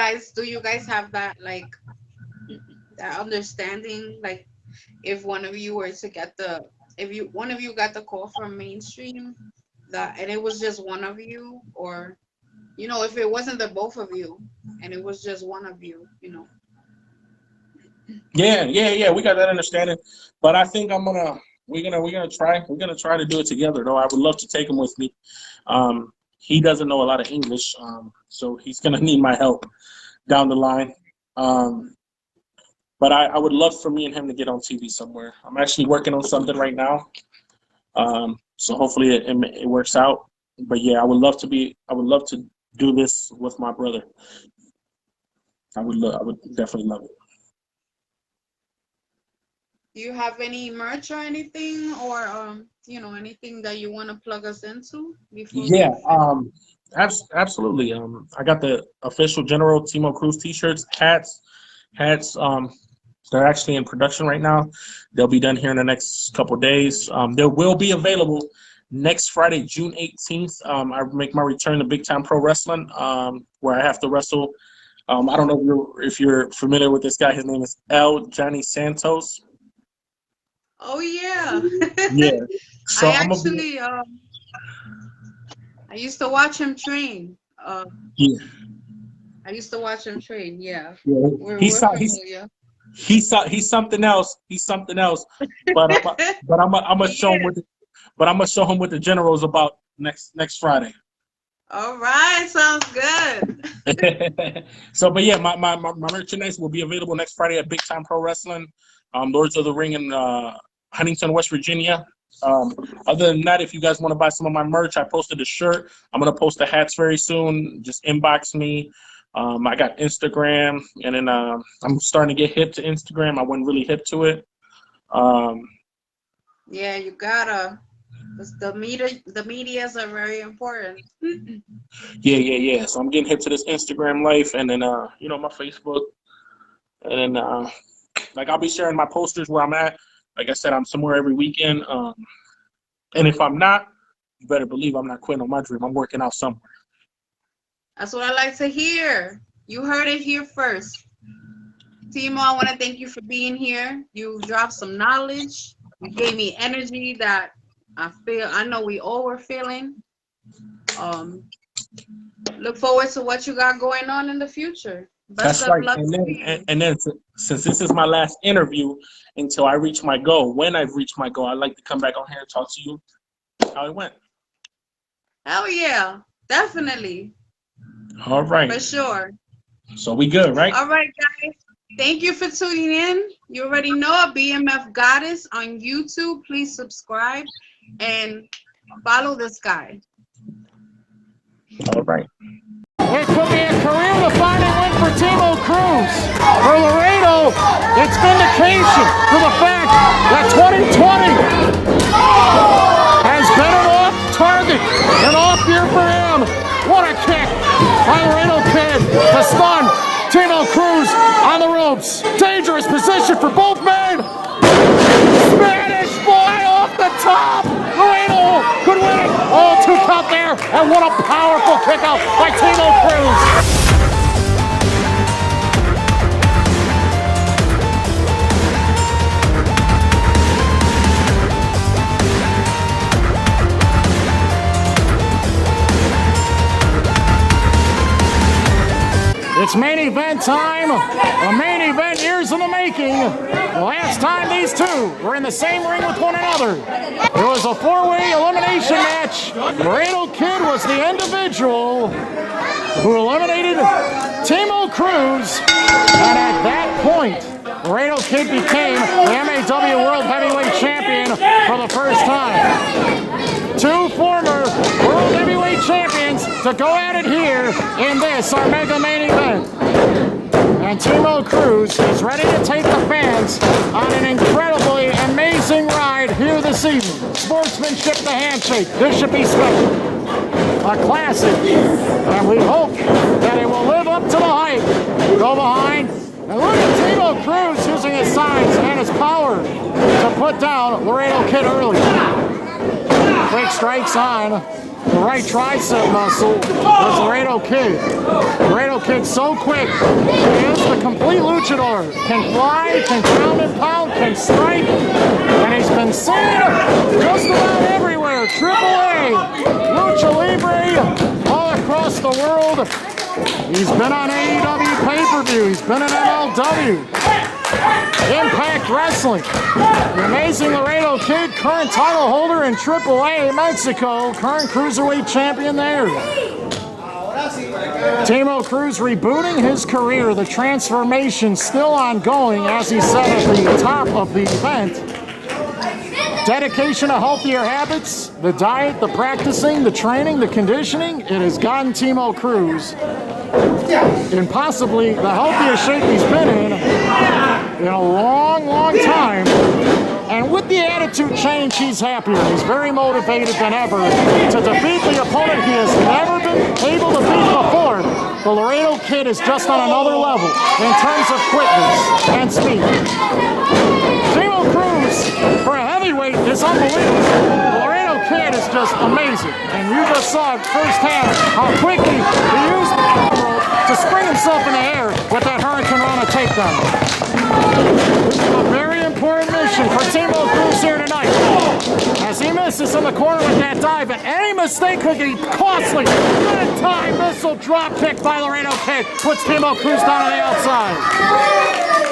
guys have that, like, that understanding? Like, if one of you were to get one of you got the call from mainstream, and it was just one of you, or, if it wasn't the both of you and it was just one of you, Yeah, we got that understanding. But I think we're gonna try to do it together, though. I would love to take him with me. He doesn't know a lot of English, so he's gonna need my help down the line. But I would love for me and him to get on TV somewhere. I'm actually working on something right now, so hopefully it works out. But yeah, I would love to do this with my brother. I would definitely love it. Do you have any merch or anything, or anything that you want to plug us into before? Yeah, absolutely. I got the official General Timo Cruz t-shirts, hats. They're actually in production right now. They'll be done here in the next couple days. They will be available next Friday, June 18th. I make my return to Big Time Pro Wrestling, where I have to wrestle. I don't know if you're familiar with this guy. His name is Johnny Santos. Oh yeah. Yeah. So I used to watch him train. Yeah. I used to watch him train. Yeah. Yeah. He's something else. He's something else. But I'm gonna show him what the General's about next Friday. All right, sounds good. So, but yeah, my merchandise will be available next Friday at Big Time Pro Wrestling, Lords of the Ring in Huntington, West Virginia. Other than that, if you guys want to buy some of my merch, I posted a shirt. I'm gonna post the hats very soon. Just inbox me. I got Instagram, and then I'm starting to get hip to Instagram. I wasn't really hip to it. Yeah, you gotta. The medias are very important. Yeah. So I'm getting hip to this Instagram life, and then my Facebook, and then like, I'll be sharing my posters where I'm at. Like I said, I'm somewhere every weekend. And if I'm not, you better believe I'm not quitting on my dream. I'm working out somewhere. That's what I like to hear. You heard it here first. Timo, I want to thank you for being here. You dropped some knowledge. You gave me energy that I know we all were feeling. Look forward to what you got going on in the future. Best That's right. And then since this is my last interview until I reach my goal, when I've reached my goal, I'd like to come back on here and talk to you how it went. Hell yeah, definitely. All right. For sure. So we good, right? All right, guys. Thank you for tuning in. You already know BMF Goddess on YouTube. Please subscribe and follow this guy. All right. It could be a career-defining win for Timo Cruz. For Laredo, it's vindication for the fact that 2020 has been an off-target, an off year for him. What a kick by Laredo Kid to stun Timo Cruz on the ropes. Dangerous position for both men. Spanish eye off the top. Laredo could win it. Oh, 2 count there. And what a powerful kick out by Timo Cruz. It's main event time. A main event years in the making. The last time these two were in the same ring with one another, it was a 4-way elimination match. Laredo Kid was the individual who eliminated Timo Cruz, and at that point, Laredo Kid became the MAW World Heavyweight Champion for the first time. 2 former World Heavyweight Champions to go at it here in this, our mega main event. And Timo Cruz is ready to take the fans on an incredibly amazing ride here this evening. Sportsmanship the handshake. This should be special. A classic. And we hope that it will live up to the hype. Go behind. And look at Timo Cruz using his size and his power to put down Laredo Kid early. Quick strikes on the right tricep muscle was Laredo Kid. Laredo Kid so quick. He is the complete luchador. Can fly, can ground and pound, can strike. And he's been seen just about everywhere. AAA, Lucha Libre, all across the world. He's been on AEW pay-per-view. He's been in MLW. Impact Wrestling. The amazing Laredo Kid, current title holder in AAA Mexico, current cruiserweight champion there. Timo Cruz rebooting his career, the transformation still ongoing, as he said at the top of the event. Dedication to healthier habits, the diet, the practicing, the training, the conditioning, it has gotten Timo Cruz in possibly the healthiest shape he's been in a long, long time. And with the attitude change, he's happier. He's very motivated than ever to defeat the opponent he has never been able to beat before. The Laredo Kid is just on another level in terms of quickness and speed. Timo Cruz, for a heavyweight, is unbelievable. The Laredo Kid is just amazing. And you just saw it firsthand how quickly he used the rope to spring himself in the air with that Hurricane Rana takedown. A very important mission for Timo Cruz here tonight. As he misses in the corner with that dive, and any mistake could be costly. Good time missile drop kick by Laredo Kid puts Timo Cruz down on the outside.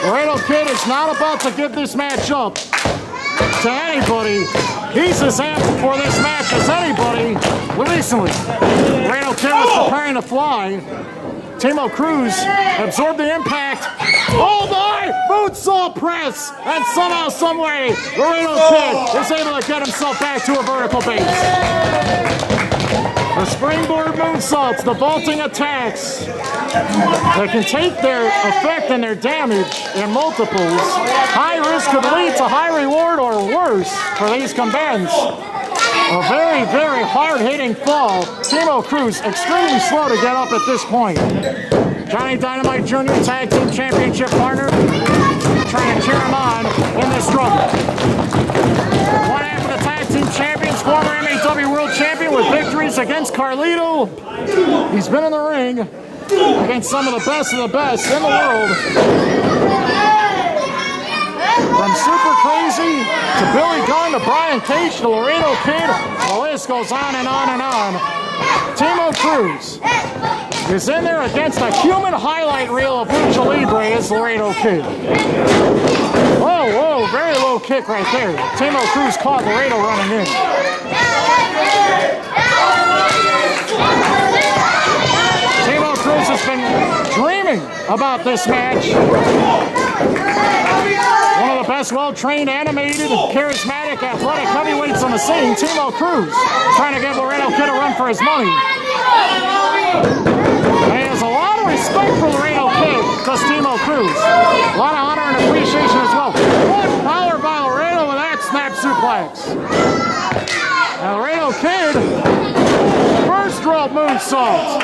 Laredo Kid is not about to give this match up to anybody. He's as amped for this match as anybody recently. Laredo Kid was preparing to fly. Timo Cruz absorbed the impact. Oh my! Moonsault press! And somehow, someway, Laredo Kid is able to get himself back to a vertical base. The springboard moonsaults, the vaulting attacks that can take their effect and their damage in multiples. High risk could lead to high reward or worse for these combatants. A very, very hard-hitting fall. Timo Cruz extremely slow to get up at this point. Johnny Dynamite Jr., Tag Team Championship partner, trying to cheer him on in this struggle. One half of the Tag Team Champions, former MAW World Champion with victories against Carlito. He's been in the ring against some of the best in the world. From Super Crazy to Billy Gunn to Brian Cage to Laredo Kid, the list goes on and on and on. Timo Cruz is in there against a human highlight reel of Lucha Libre is Laredo Kid. Whoa, whoa, very low kick right there. Timo Cruz caught Laredo running in. Timo Cruz has been dreaming about this match. One of the best well-trained, animated, charismatic, athletic heavyweights on the scene, Timo Cruz, trying to give Laredo Kid a run for his money. And he has a lot of respect for Laredo Kid, does Timo Cruz. A lot of honor and appreciation as well. What power by Laredo with that snap suplex. Now Laredo Kid, first rope moonsault.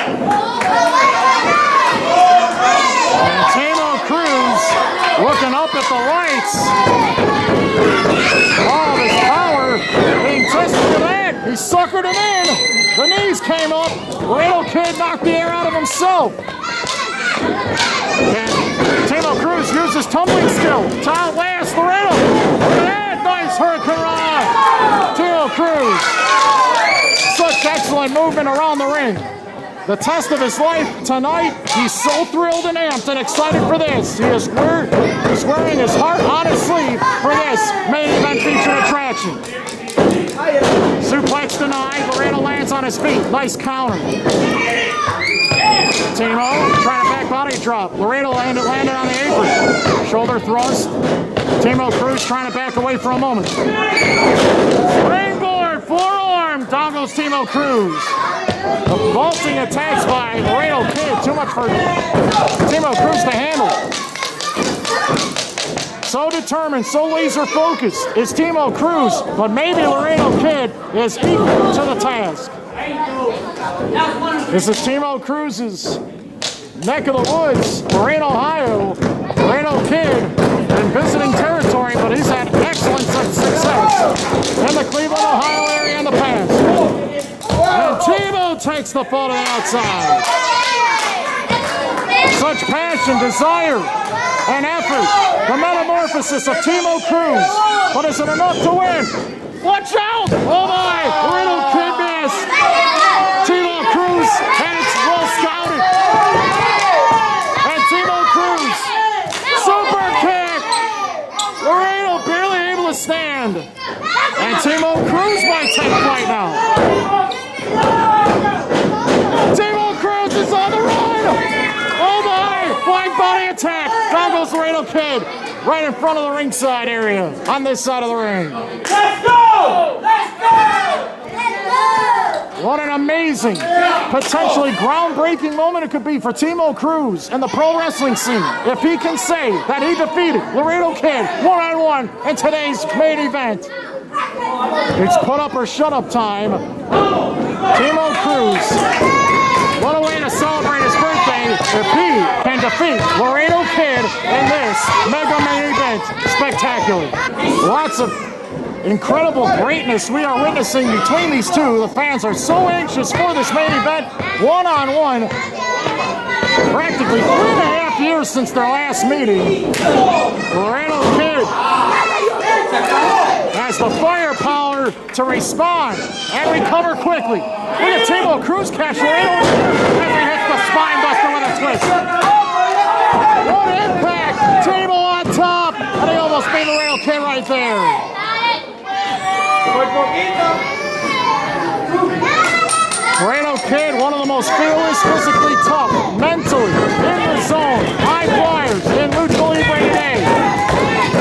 And Timo Cruz looking up at the lights. All of his power up. Laredo Kid knocked the air out of himself. And Timo Cruz uses tumbling skill to outlast Laredo. Look at that, nice hurricane run. Timo Cruz. Such excellent movement around the ring. The test of his life tonight. He's so thrilled and amped and excited for this. He's wearing his heart on his sleeve for this main event featured attraction. Suplex denied. Laredo lands on his feet. Nice counter. Timo trying to back body drop. Laredo landed on the apron. Shoulder thrust. Timo Cruz trying to back away for a moment. Springboard forearm. Down goes Timo Cruz. The vaulting attacks by Laredo Kid. Too much for Timo Cruz to handle. So determined, so laser focused is Timo Cruz, but maybe Laredo Kid is equal to the task. This is Timo Cruz's neck of the woods, Moraine, Ohio. Laredo Kid in visiting territory, but he's had excellent success in the Cleveland, Ohio area in the past. And Timo takes the fall to the outside. Such passion, desire, and effort. The metamorphosis of Timo Cruz. But is it enough to win? Watch out! Oh my! Laredo Kid missed. Timo Cruz, and it's well scouted. And Timo Cruz, super kick. Laredo barely able to stand. And Timo Cruz might take flight now. Timo Cruz is on the run! Oh my! Flying body attack! Down goes Laredo Kid, right in front of the ringside area, on this side of the ring. Let's go! Let's go! Let's go! What an amazing, potentially groundbreaking moment it could be for Timo Cruz and the pro wrestling scene if he can say that he defeated Laredo Kid one-on-one in today's main event. It's put up or shut up time. Timo Cruz, what a way to celebrate his birthday if he can defeat Laredo Kid in this mega main event. Spectacular. Lots of incredible greatness we are witnessing between these two. The fans are so anxious for this main event, one-on-one. Practically 3.5 years since their last meeting. Laredo Kid has the firepower to respond and recover quickly. Look at Timo Cruz catch Laredo as he hits the spine buster with a twist. What impact! Timo on top, and he almost beat Laredo Kid right there. Laredo Kid, one of the most fearless, physically tough, mentally, in the zone, high flyers in Lucha Libre today.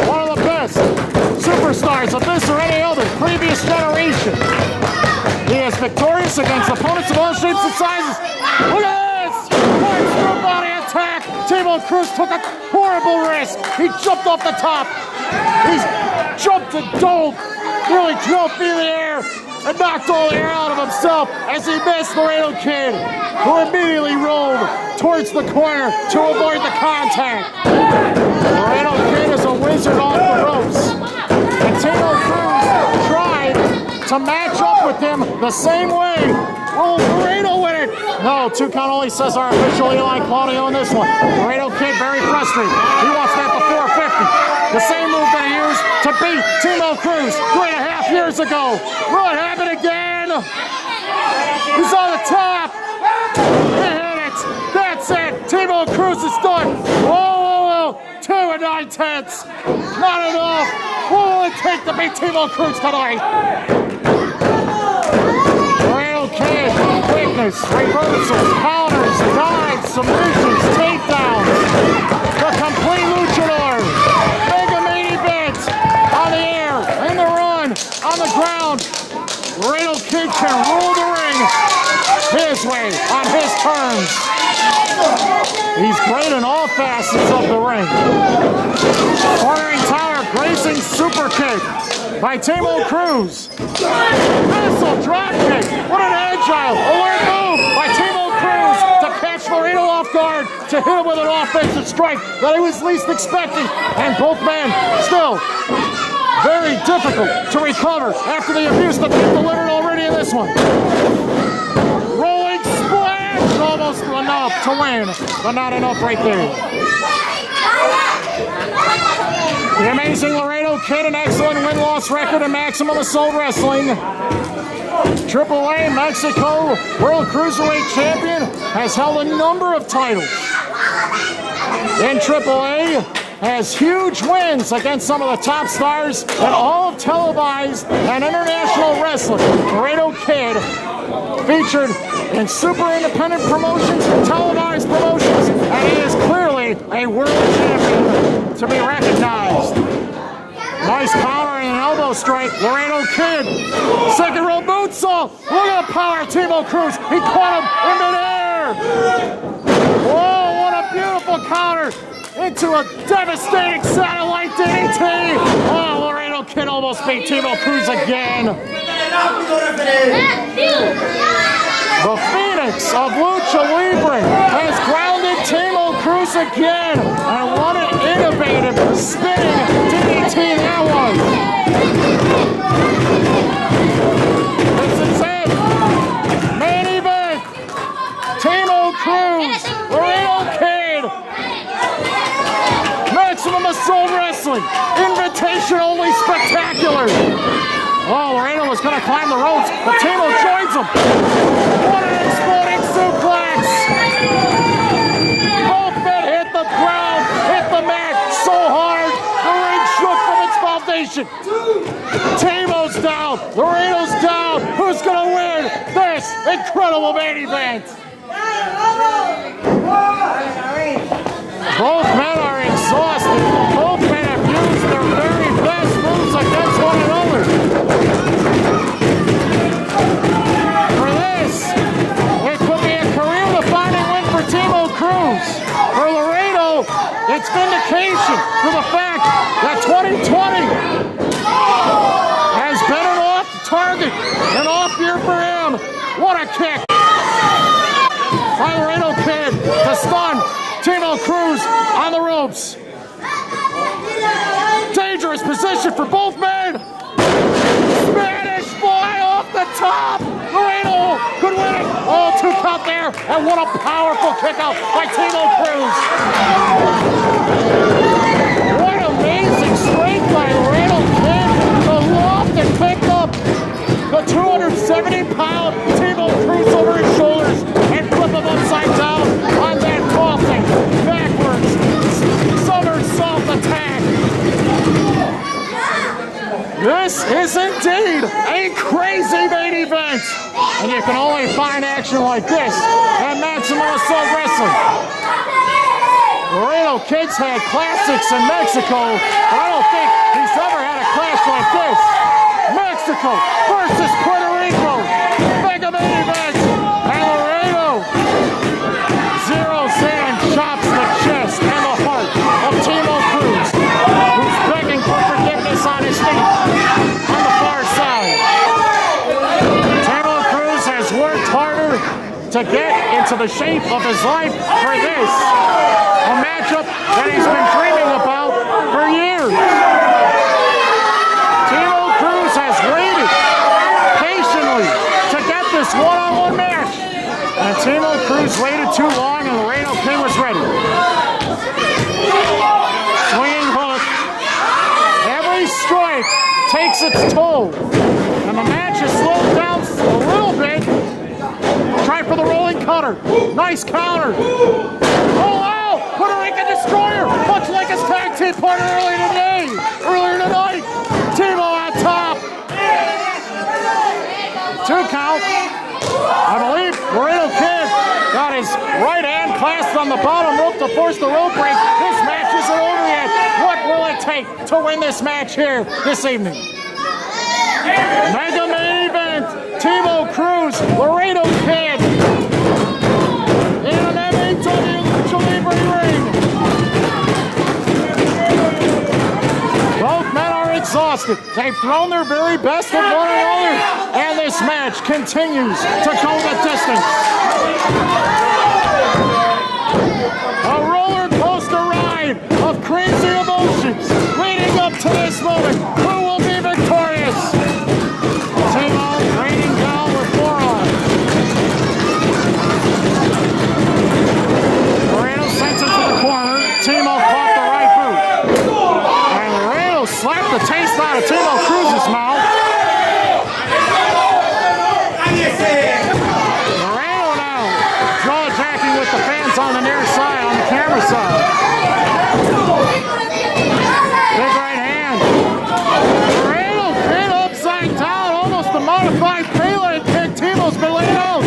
One of the best superstars of this or any other previous generation. He is victorious against opponents of all shapes and sizes. Look at this! Corkscrew body attack! Timo Cruz took a horrible risk. He jumped off the top. He's jumped and dove, nearly drove through the air and knocked all the air out of himself as he missed Laredo Kid, who immediately rolled towards the corner to avoid the contact. Laredo Kid is a wizard off the ropes. And Timo Cruz tried to match up with him the same way. Will Laredo win it? No, 2 count only, says our official Eli Claudio in this one. Laredo Kid very frustrated. He wants that before 50. The same move that he used to beat Timo Cruz 3.5 years ago. Will it happen again? He's on the top. He hit it. That's it. Timo Cruz is done. Whoa, 2 9/10. Not enough. What will it take to beat Timo Cruz tonight? Laredo Kid, quickness, reversals, counters, dives, submissions, takedowns. The complete luchador. Mega main event. On the air, in the run, on the ground. Laredo Kid can rule the ring his way, on his terms. He's great in all facets of the ring. Cornering tower, grazing super kick by Timo Cruz. Missile drop kick. What an agile, alert move by Timo Cruz to catch Laredo off guard, to hit him with an offensive strike that he was least expecting. And both men still very difficult to recover after the abuse that they've delivered already in this one. Rolling enough to win, but not enough right there. The Amazing Laredo Kid, an excellent win-loss record in Maximum Assault Wrestling. AAA Mexico World Cruiserweight Champion, has held a number of titles. In AAA, has huge wins against some of the top stars in all of televised and international wrestling. Laredo Kid, featured in super independent promotions, televised promotions, and he is clearly a world champion to be recognized. Nice counter and an elbow strike. Laredo Kid, second row moonsault. Look at the power of Timo Cruz. He caught him in midair. Whoa, what a beautiful counter into a devastating satellite DDT. Oh, Laredo Kid almost beat Timo Cruz again. The Phoenix of Lucha Libre has grounded Timo Cruz again. And what an innovative spinning DDT that was. This is it. Main event. Timo Cruz, Laredo Kid. Maximum Assault Wrestling. Invitation only spectacular. Oh, Laredo was going to climb the ropes, but Timo joins him. What an exploding suplex! Both men hit the ground, hit the mat so hard, the ring shook from its foundation. Timo's down, Laredo's down. Who's going to win this incredible main event? Both men are exhausted. Both men have used their very best moves against one another. For this, it could be a career-defining win for Timo Cruz. For Laredo, it's vindication for the fact that 2020 has been an off-target, an off-year for him. What a kick! By Laredo Kid to stun Timo Cruz on the ropes. Dangerous position for both men. Spanish fly off the top. Laredo could win it. Oh, 2 count there. And what a powerful kick out by Timo Cruz. What amazing strength by Laredo Kid to loft and pick up the 270-pound Timo Cruz over his shoulders and flip him upside down on that tossing backwards somersault attack. This is indeed a crazy main event, and you can only find action like this at Maximum Assault Wrestling. Laredo Kid's had classics in Mexico, but I don't think he's ever had a clash like this. Mexico versus Puerto Rico. Mega main event. And Laredo zeroes in and chops the chest and the heart of Timo Cruz, who's begging for forgiveness on his feet on the far side. Timo Cruz has worked harder to get into the shape of his life for this. A matchup that he's been dreaming about for years. Timo Cruz has waited patiently to get this one-on-one match. And Timo Cruz waited too long and Laredo Kid was ready. Swinging hook. Every strike takes its toll. And the match is slowed down a little bit. Try for the rolling cutter. Nice counter. Oh, wow! Puerto Rican Destroyer, much like his tag team partner earlier tonight. Timo on top. 2 count. I believe Laredo Kid got his right hand clasped on the bottom rope to force the rope break. This match isn't over yet. What will it take to win this match here this evening? Mega main event, Timo Cruz, Laredo Kid in an MAW Lucha Libre ring. Both men are exhausted. They've thrown their very best at one another, and this match continues to go the distance. A roller coaster ride of crazy emotions leading up to this moment. Who will be victorious? Timo raining down with forearms. of Timo Cruz's mouth. Laredo now jaw-jacking with the fans on the near side, on the camera side. Big right hand. Laredo pinned upside down, almost a modified Pele kick. Timo's been laid out.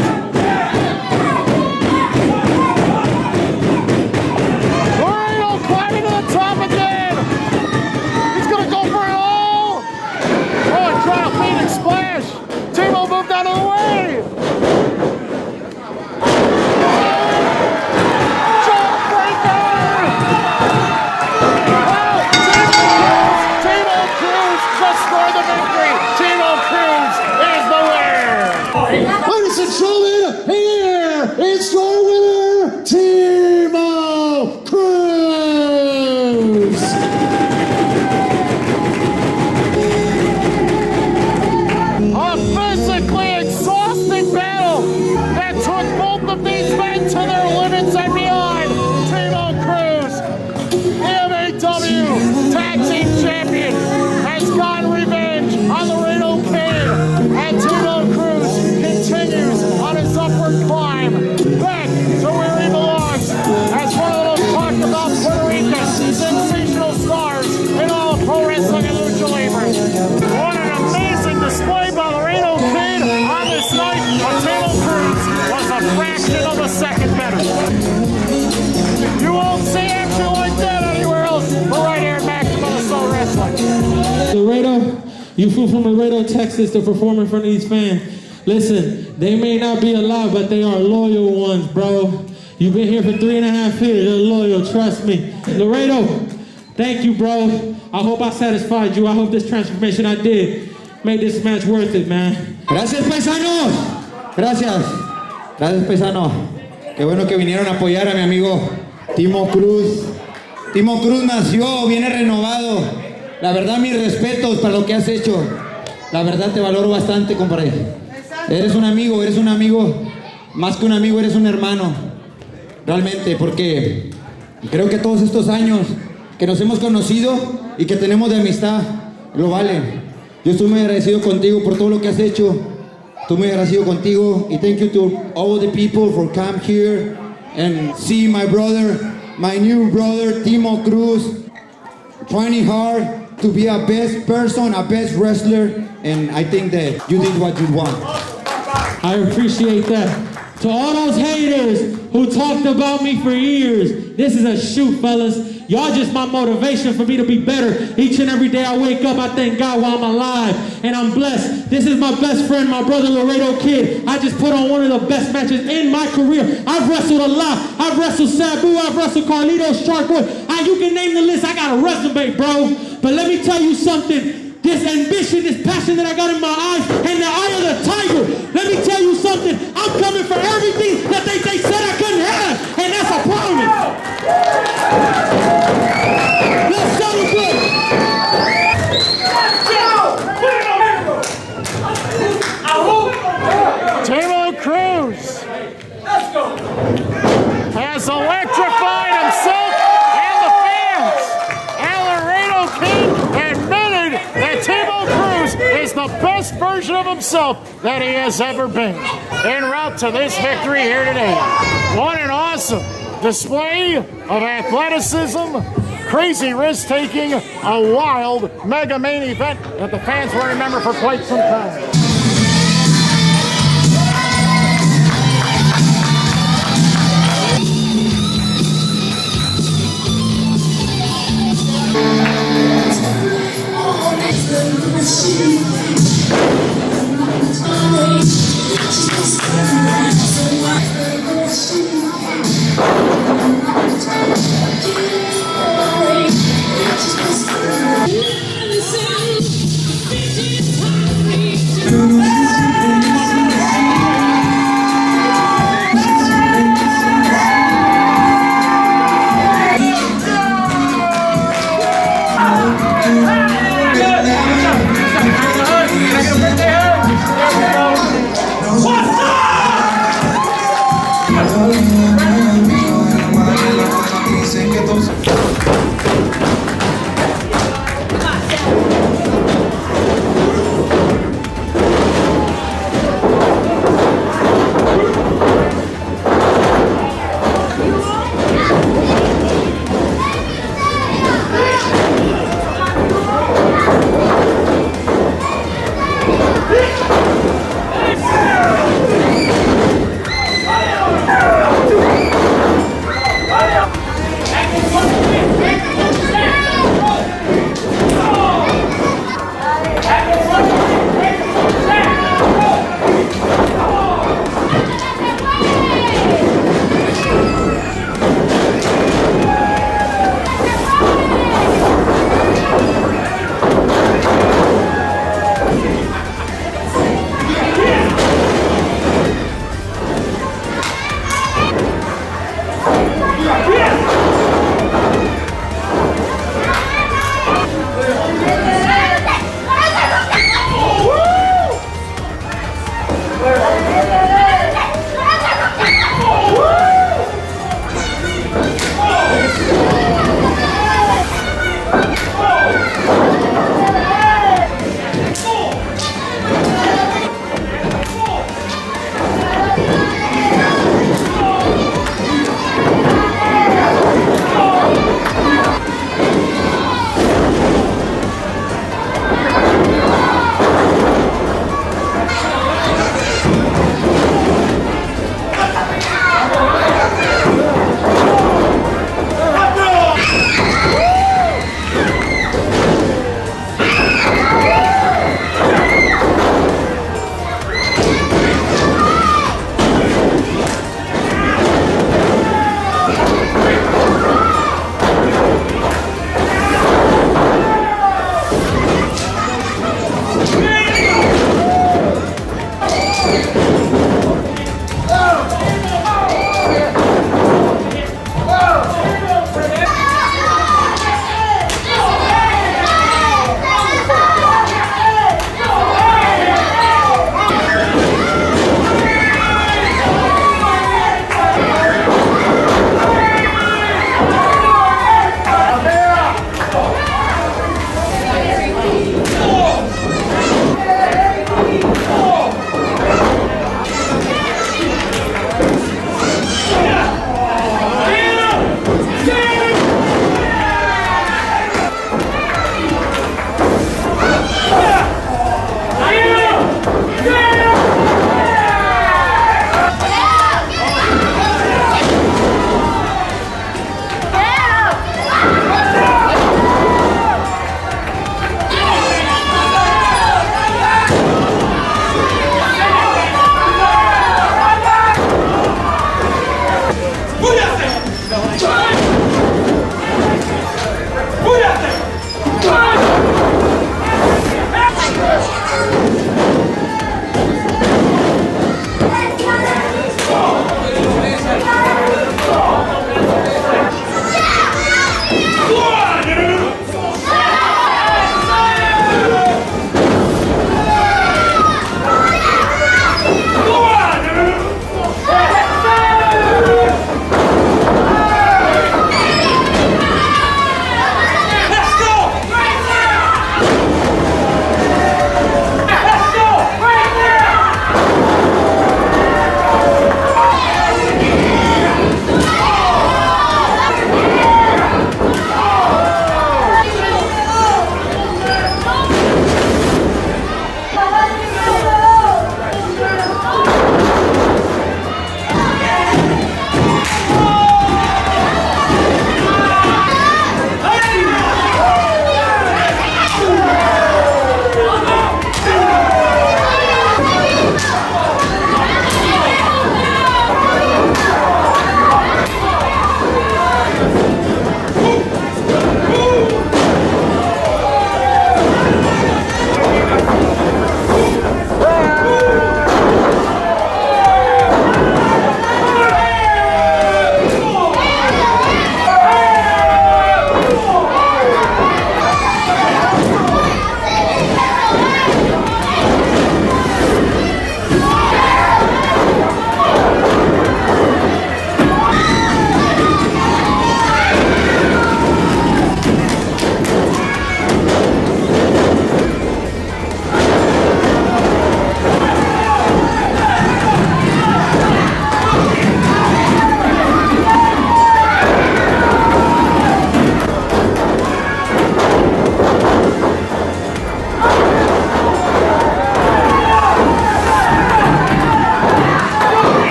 Laredo climbing to the top again. He's gonna go for it all. Oh, and try a Phoenix splash. Timo moved out of the way. Timo Cruz just scored the victory. Timo Cruz is the winner. Ladies and gentlemen, here is your winner, Timo Cruz. A physically exhausting battle that took both of these men to their limits and beyond. Timo Cruz, MAW Tag Team Champion, has gotten revenge on Laredo Kid, and Timo Cruz continues on his upward climb back to where he belongs as one of the most talked about Puerto Rican sensational stars in all of pro wrestling and lucha libre. What an amazing display by Laredo Kid on this night, but Timo Cruz was a fraction of a second better. You won't see action like that anywhere else, but right here at Maximum Assault Wrestling. Laredo, you flew from Laredo, Texas to perform in front of these fans. Listen, they may not be alive, but they are loyal ones, bro. You've been here for 3.5 years. They're loyal, trust me. Laredo, thank you, bro. I hope I satisfied you. I hope this transformation I did made this match worth it, man. Gracias, paisanos. Gracias. Gracias, paisano. Qué bueno que vinieron a apoyar a mi amigo Timo Cruz. Timo Cruz nació, viene renovado. La verdad, mis respetos para lo que has hecho. La verdad, te valoro bastante, compadre. Eres un amigo, más que un amigo, eres un hermano. Realmente, porque creo que todos estos años que nos hemos conocido y que tenemos de amistad, lo valen. Yo estoy muy agradecido contigo por todo lo que has hecho. Estoy muy agradecido contigo. Y thank you to all the people for come here and see my brother, my new brother, Timo Cruz, trying hard to be a best person, a best wrestler, and I think that you did what you want. I appreciate that. To all those haters who talked about me for years, this is a shoot, fellas. Y'all just my motivation for me to be better. Each and every day I wake up, I thank God while I'm alive, and I'm blessed. This is my best friend, my brother Laredo Kid. I just put on one of the best matches in my career. I've wrestled a lot. I've wrestled Sabu, I've wrestled Carlitos, Shark Boy. You can name the list. I got a resume, bro. But let me tell you something. This ambition, this passion that I got in my eyes, and the eye of the tiger. Let me tell you something. I'm coming for everything that they said I couldn't have, and that's a promise. Let's celebrate. Timo Cruz has electrified himself and the fans. And Laredo King admitted that Timo Cruz is the best version of himself that he has ever been. En route to this victory here today. What an awesome display of athleticism, crazy risk-taking, a wild mega main event that the fans will remember for quite some time.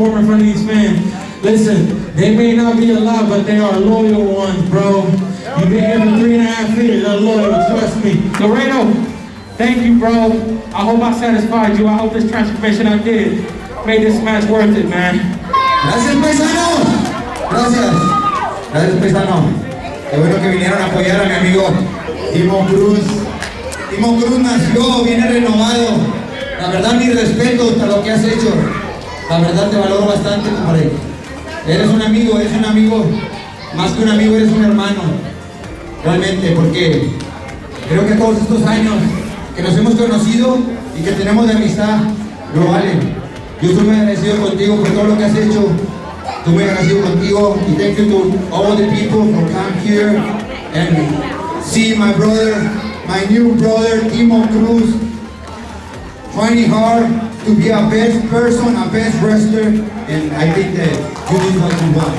perform in front of these fans. Listen, they may not be alive, but they are loyal ones, bro. You've been here for 3.5 years. They're loyal, trust me. Laredo, thank you, bro. I hope I satisfied you. I hope this transformation I did made this match worth it, man. Gracias, paisano. Gracias. Gracias, paisano. Qué bueno que vinieron a apoyar a mi amigo Timo Cruz. Timo Cruz nació, viene renovado. La verdad, mis respetos para lo que has hecho. La verdad, te valoro bastante, compadre. Eres un amigo, más que un amigo, eres un hermano. Realmente, porque creo que todos estos años que nos hemos conocido y que tenemos de amistad, lo valen. Yo estoy muy agradecido contigo por todo lo que has hecho. Estoy muy agradecido contigo. Y thank you to all the people who come here and see my brother, my new brother, Timo Cruz, trying hard to be a best person, a best wrestler, and I think that you did what you want.